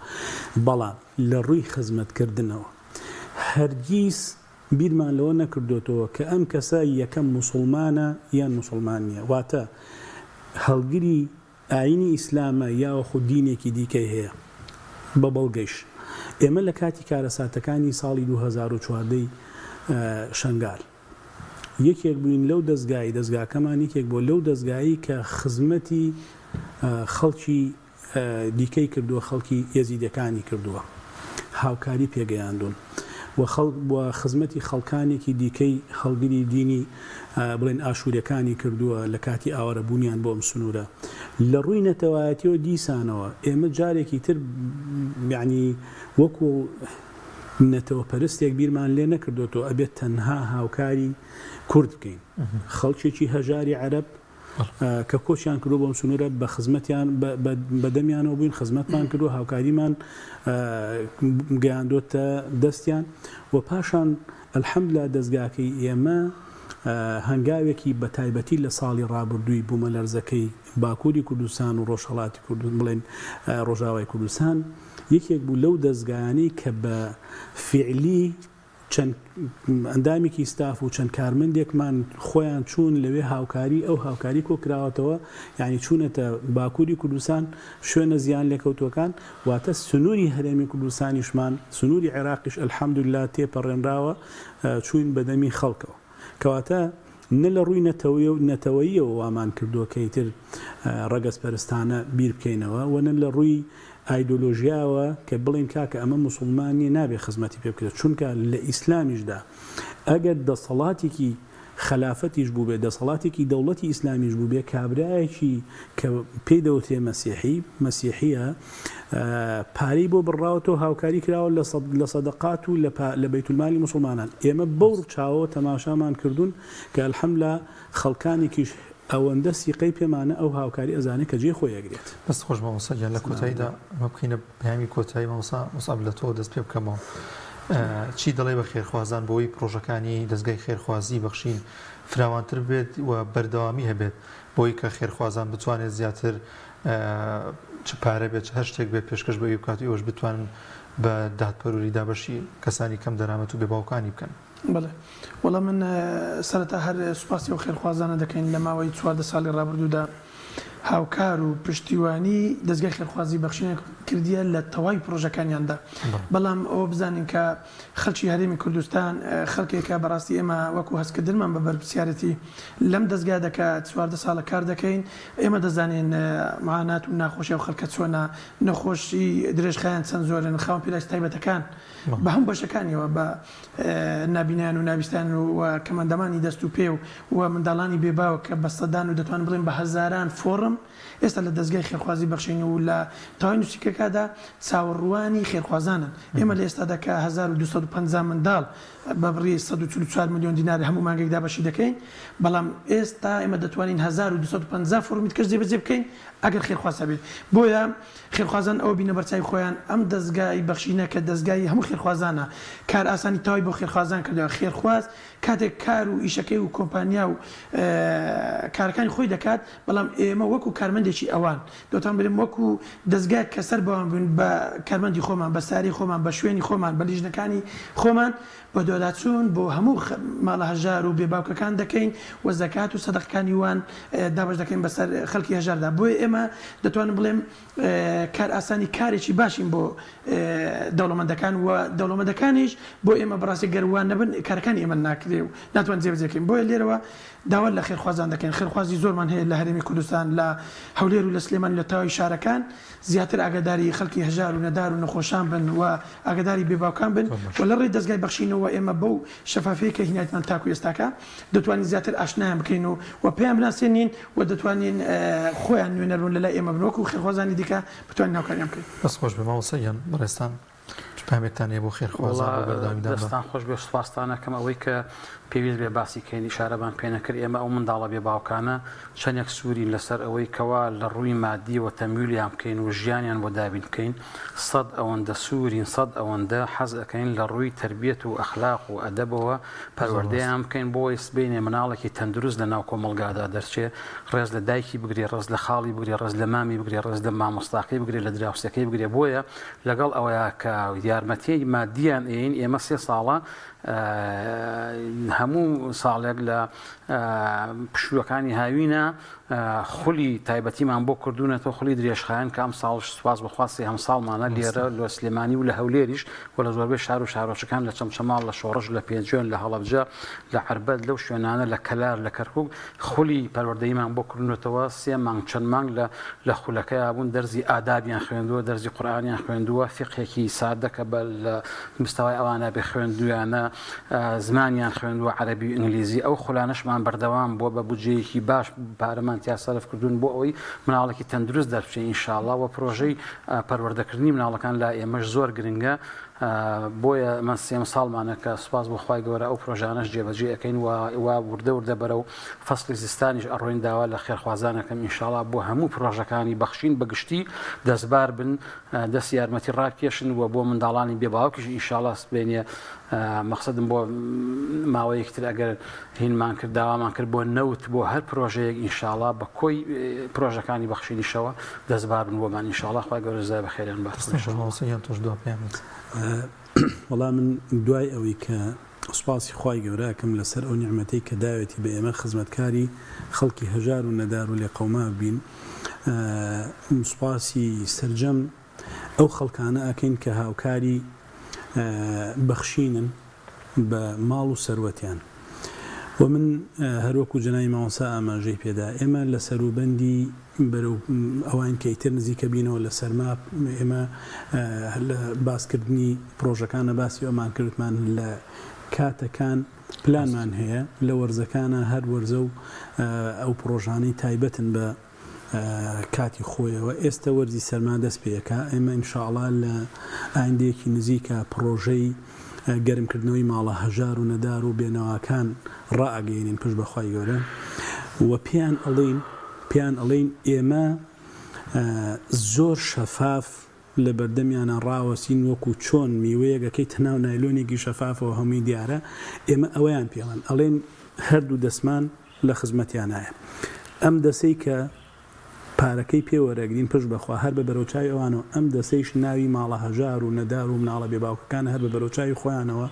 بەڵام لە ڕووی خزمەتکردنەوە هەرگیز بیرمان لەوە نەکردوێتەوە کە ئەم کەسە یەکەم موسڵمانە یان موسڵمان نییە واتە هەڵگری ئاینی ئیسلامە یاوەخۆ دینێکی دیکەی هەیە بە بەڵگەیش ئێمە لە کاتی کارەساتەکانی ساڵی 2014 شەنگال یەکێک بووین لەو دەستگاکەمان یەکێک بۆ لەو دەستگایی کە خزمەتی خەڵکی دیکەی کردووە خەڵکی یەزیدەکانی کردووە هاوکاری پێگەیاندون و خزمەتی خەڵکانێکی دیکەی هەڵگری دینی بڵێن ئاشوورەکانی کردووە لە کاتی ئاوارەبوونیان بۆ ئەم سنوورە لە ڕووی نەتەوایەتیەوە دیسانەوە ئێمە جارێکی تر یعنی وەکو نەتەوە پەرستێک بیرمان لێ نەکردوێتەوە ئەبێت تەنها هاوکاری کورد بکەین خەڵکێکی هەژاری عەرەب کە کۆچیان کردو بۆم سنوورە بە خزمەتیان بەدەمیانەوە بووین خزمەتمان کردو هاوکاریمان گەیاندۆتە دەستیان و پاشان ئەلحەمدوللا دەستگاکەی ئێمە هەنگاوێکی بە تایبەتی لە ساڵی ڕابردووی بوومە لەرزەکەی باکووری کوردستان و ڕۆژهەڵاتی کوردستان بڵێن ڕۆژاوای کوردستان یەکێک بوو لەو دەستگایانەی کە بە فعلی چەند ئەندامێکی ستاف و چەند کارمەندێکمان خۆیان چوون لەوێ هاوکاری ئەو هاوکاری کۆکراوەتەوە یعنی چوونەتە باکووری کوردستان شوێنە زیان لێکەوتوەکان واتە سنووری هەرێمی کوردستانیشمان سنووری عێراقیش ئەلحەمدوللا تێپەڕێنراوە چوین بەدەمی خەڵکەوە کەواتە نە لە ڕووی نەتەوەییەوە وامان کردووە کە ئیتر ڕەگەز پەرستانە بیر بکەینەوە و نە لە ڕووی ئایدۆلۆژیاوە کە بڵین کاکە ئەمە موسڵمانی نابێ خزمەتی پێ بکرێت چونکە لە ئیسلامیشدا ئەگەر دەسەڵاتێکی خلافەتیش بوو بێ دەسەڵاتێکی دەوڵەتی ئیسلامیش بوو بێ کابرایەکی کە پێی دەوتێ مەسیحیە پارەی بۆ بڕاوەتەوە هاوکاری کراوە لە سەدەقات و لە بەیتولمالی موسڵمانان ئێمە بەو چاوە تەماشامان کردوون کە ئەلحەمدوللا خەڵکانێکیش ئەوەندە سیقەی پێمانە ئەو هاوکاری ئەزانێت کە جێ خۆی ئەگرێت بەس خۆش مامۆستا لە کۆتاییدا ئەمە بخینە پەیامی کۆتایی مامۆستا لە تۆ دەست پێ بکەمەوە چی دەڵێ بە خێرخوازان بۆی پرۆژەکانی دەستگای خێرخوازی بەخشین فراوانتر بێت و بەردەوامی هەبێت بۆی کە خێرخوازان بتوانێت زیاتر چ پارە بێت هەر شتێک بێت پێشکەش بە کاتی ئەوش بتوانن بە دادپەروری دابەشی کەسانی کەم دەرامەت و بێباوکانی بکەن. بڵێ وەڵام من سەرەتا هەر سوپاسی و خێرخوازانە دەکەین لە ماوەی 14 ساڵی ڕابردوودا هاوکار و پشتیوانی دەستگای خێرخوازی بەخشینە کردیە لە تەواوی پرۆژەکانیاندا بەڵام ئەوە بزانین کە خەڵکی هەرێمی کوردستان خەڵکێکە بەڕاستی ئێمە وەکو هەستکردنمان بە بەرپرسیارەتی لەم دەستگا دەکات 14 ساڵە کار دەکەین ئێمە دەزانین معانات و ناخۆشی و خەڵکە چۆنە نەخۆشی درێژخایان چەند زۆرن خاوەن پێلای تایبەتەکان بە هەموو بەشەکانیەوە بە نابینیان و نابیستان و کەمەندەمانی دەست و پێ و منداڵانی بێباوە کە بەستەدان و دەتوانین بڵێن بە هەزاران فۆرم ئێستا لە دەستگای خێرخوازی بەخشین و لە تاوای نووسیکەکەدا چاوەڕوانی خێرخوازانن ئێمە لە ئێستادا کە 1250 منداڵ بە بڕی 144 میلیۆن دینار هەموو مانگێکدا بەشی دەکەین بەڵام ئێستا ئێمە دەتوانین 1250 فۆرمیت کەس جێبەجێ بکەین ئەگەر خێرخواز بێت بۆیە خێرخوازان ئەو بینە بەرچای خۆیان ئەم دەستگای بەخشینە کە دەستگای هەموو خێرخوازانە کار ئاسانی تاوای بۆ خێرخوازان کردەوە خێرخواز کاتێک کار و ئیشەکەی و کۆمپانیا و کارەکانی خۆی دەکات بەڵام ئێمە وەکو کارمەندێکی ئەوان دەتوان بریم وەکو دەستگای کەسەر بەوان بوون بە کارمەندی خۆمان بە ساری خۆمان بە شوێنی خۆمان بە لیژنەکانی خۆمان بە دۆداچوون بۆ هەموو ماڵە هەژار و بێباوکەکان دەکەین و زەکات و سەدەقەکانی وان دابش دەکەین بەسەر خەڵکی هەژاردا بۆیە ئێمە دەتوانین بڵێم کار ئاسانی کارێکی باشین بۆ دەوڵەمەندەکان و دەوڵەمەندەکانیش بۆ ئێمە بەڕاستی گەروان نەبن کارەکانی ئێمە ناکرێ و ناتوان جێبەجێکەین بۆیە لێرەوە داوا لە خێرخوازان دەکەین خێرخوازی زۆرمان هەیە لە هەرێمی کوردستان لە هەولێر و لە سلێمان لە تاوای شارەکان زیاتر ئاگاداری خەڵکی هەژار و نەدار و نەخۆشان بن و ئاگاداری بێباوکان بن و لە ڕێی دەستگای بەخشینەوە ئێمە بەو شەفافەیە کە هینایەتمان تاکو ئێستاکە دەتوانین زیاتر ئاشنایان بکەین و پێیان بناسێنین و دەتوانین خۆیان نوێنەرون لەلای ئێمە بنوەکو و خێرخوازانی دیکە بتوانین هاوکاریان بکەین. بەس خۆش بێ مامۆستایان بەڕێستان پامێکتان هەیە بۆ خێرخوازان بۆ بەردەوامیدا دەستان خۆش بێ سوپاسدانەکەم ئەوەی کە پێویست بێ باسی کەین ئیشارەبان پێ نەکرد ئێمە ئەو منداڵە بێ باوکانە چەندێک سوورین لەسەر ئەوەی کەوا لە ڕووی مادیەوە تەمویلیان بکەین و ژیانیان بۆ دابین بکەین 100 ئەوەندە سوورین 100 ئەوەندە حەز ئەەکەین لە ڕووی تربیەت و ئەخلاق و ئەدەبەوە پەروەردەیان بکەین بۆی سبینێ مناڵێکی تەندروست لە ناو کۆمەلگادا دەرچێ ڕێز لە دایکی بگرێ ڕێز لە خاڵی بگرێ ڕێز لە مامی بگرێ ڕێز لە مامۆستاکەی بگرێ لە دراوسەکەی بگرێ بۆیە لەگەڵ ئەوەیە کە یارمەتیی مادیان ئێین ئێمە 3 ساڵە هەموو ساڵێک لە پشووەکانی هاوینە خولی تایبەتیمان بۆ کردوونەتەوە خولی درێژخایەن کە ئەم ساڵش سوپاس بەخواستی هەم ساڵمانە لێرە لە سلێمانی و لە هەولێریش و لە زۆربەی شار و شارۆچەکان لە چەمچەماڵ لە شۆڕژ لە پێنجێن لە هەڵەبجە لە عەربەت لەو شوێنانە لە کەلار لە کەرکووک خولی پەروەردەییمان بۆ کردوونەتەوە 3 مانگ چەند مانگ لە خولەکەی بوون دەرزی ئادابیان خوێندووە دەرزی قورئانیان خوێندووە فقهێکی سادەکە بە مستەوای ئەوانە بێ خوێندویانە زمانیان خوێندووە عەرەبی و ئینگلیزی ئەو خولانەشمان بەردەوام بۆ بە بودجەیەکی باش پارەمان تیا سەرف کردوون بۆ ئەوەی مناڵێکی تەندروست دەربچێ ئینشاءڵڵا و پرۆژەی پەروەردەکردنی مناڵەکان لا ئێمەش زۆر گرنگە بۆیە من 3 ساڵمانە کە سوپاس بۆ خوای گەورە ئەو پرۆژانەش جێبەجێ ئەەکەین وا وردە بەرە و فەسڵی زستانیش ئەڕۆین داوا لە خێرخوازانەکەم ئینشاءڵڵا بۆ هەموو پرۆژەکانی بەخشین بەگشتی دەستبار بن دەست یارمەتی ڕاکێشن و بۆ منداڵانی بێباوکیش ئینشاءڵڵا سبێنێ مەقسەدم بۆ ماوەیەکتر ئەگەر هینمان کرد داوامان کرد بۆ نەوت بۆ هەر پرۆژەیەک ئینشاءڵڵا بە کۆی پرۆژەکانی بەخشینیشەوە دەستبار بن بۆمان ئینشاءڵڵا خوای گەورە جزای بەخێریان بات. تۆش دو پێیان وەڵام من دوای ئەوەی کە سوپاسی خوای گەورەکەم لەسەر ئەو نیعمەتەی کە داوێتی بە ئێمە خزمەتکاری خەڵکی هەژار و نەدار و لێ قەوما بین سوپاسی سەرجەم ئەو خەڵکانە ئەکەین کە هاوکاری بەخشینن بە ماڵ و سەروەتیان و من هەروەکو جنای ماوەسا ئاماژەی پێدا ئێمە لە سەروبەندی بەرەو ئەوان کە ئیتر نزیکە بینەوە لە سەرما ئێمە لە باسکردنی پرۆژەکانە باسی ئەومان کردمان لە کاتەکان پلانمان هەیە لە وەرزەکانە هەر وەرزە و ئەو پرۆژانەی تایبەتن بە کاتی خۆیەوە ئێستا وەرزی سەرما دەست پێەکە ئێمە ئینشاءڵڵا لە ئایندەیەکی نزیکە پرۆژەی گەرمکردنەوەی ماڵە هەژار و نەدار و بێنەواکان ڕائگەینین پشت بەخوای گەورە و پێیان ئەڵێین ئێمە زۆر شەفاف لە بەردەمیانە ڕاوەسین وەکو چۆن میوەیەکەکەی تەناو نایلۆنێکی شەفافەوە هەمووی دیارە ئێمە ئەوەیان پێڵێن ئەڵێن هەردوو دەسمان لە خزمەتیانایە ئەم دەسەی کە پارەکەی پێوەرەگرین پشت بەخوا هەر بە بەرەوچای ئەوانەوە ئەم دەسەیش ناوی ماڵە هەژار و نەدار و مناڵە بێباوکەکان هەر بە بەرەوچای خۆیانەوە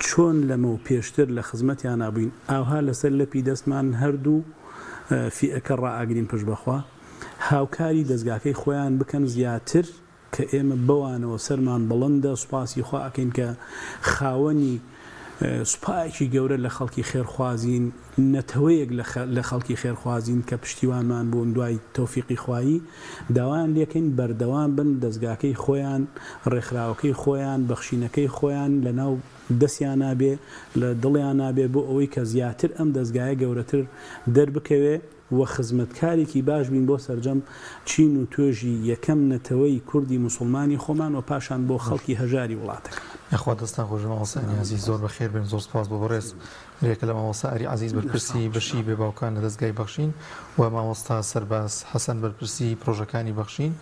چۆن لەمە و پێشتر لە خزمەتیان نابووین ئاوها لەسەر لەپی دەستمان هەردوو فیئەکە ڕائاگرین پشت بەخوا هاوکاری دەستگاکەی خۆیان بکەن زیاتر کە ئێمە بەوانەوە سەرمان بڵندە سوپاسی خوا ئەکەین کە خاوەنی سوپایەکی گەورە لە خەڵکی خێرخوازین نەتەوەیەک لە خەڵکی خێرخوازین کە پشتیوانمان بوون دوای تەوفیقی خوایی داوایان لێکەین بەردەوام بن دەستگاکەی خۆیان ڕێکخراوەکەی خۆیان بەخشینەکەی خۆیان لە ناو دەستیان نابێ لە دڵیان نابێ بۆ ئەوەی کە زیاتر ئەم دەستگایە گەورەتر دەربکەوێ و خزمەتکارێکی باش بین بۆ سەرجەم چین و توێژی یەکەم نەتەوەی کوردی موسڵمانی خۆمان و پاشان بۆ خەڵکی هەژاری وڵاتەکە یخوا دەستان خۆش مامۆستای عەزیز زۆر بەخێر بن زۆر سپاس بۆ بەڕێز ڕێکە لە مامۆستا ئەری عەزیز بەرپرسی بەشی بێباوکان لە دەستگای بەخشین و مامۆستا سەرباز حەسەن بەرپرسی پرۆژەکانی بەخشین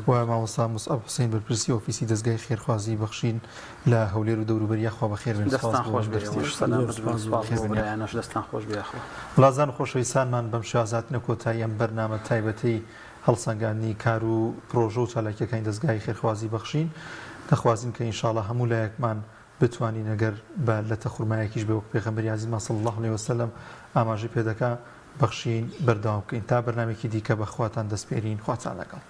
و مامۆستا موسعەب حوسێن بەرپرسی ئۆفیسی دەستگای خێرخوازی بەخشین لە هەولێر و دەوروبەری یەخوا بەخێر بن دەستان خۆش دەستان خۆش بێ وڵازان خۆشەویستانمان بەم شازاتنە کۆتایی ئەم بەرنامە تایبەتەی هەڵسەنگاندنی کار و پرۆژە و چالاکیەکانی دەستگای خێرخوازی بەخشین دەخوازیم کە ئینشاءڵڵا هەموو لایەکمان بتوانین ئەگەر بە لە تەخورمایەکیش بێ وەک پێغەمبەری عەزیزمان صلی الله علیه وسلم ئاماژەی پێ دەکا بەخشین بەردەوام بکەین تا بەرنامێکی دیکە بەخواتان دەستپێرین خواتان لەگەڵ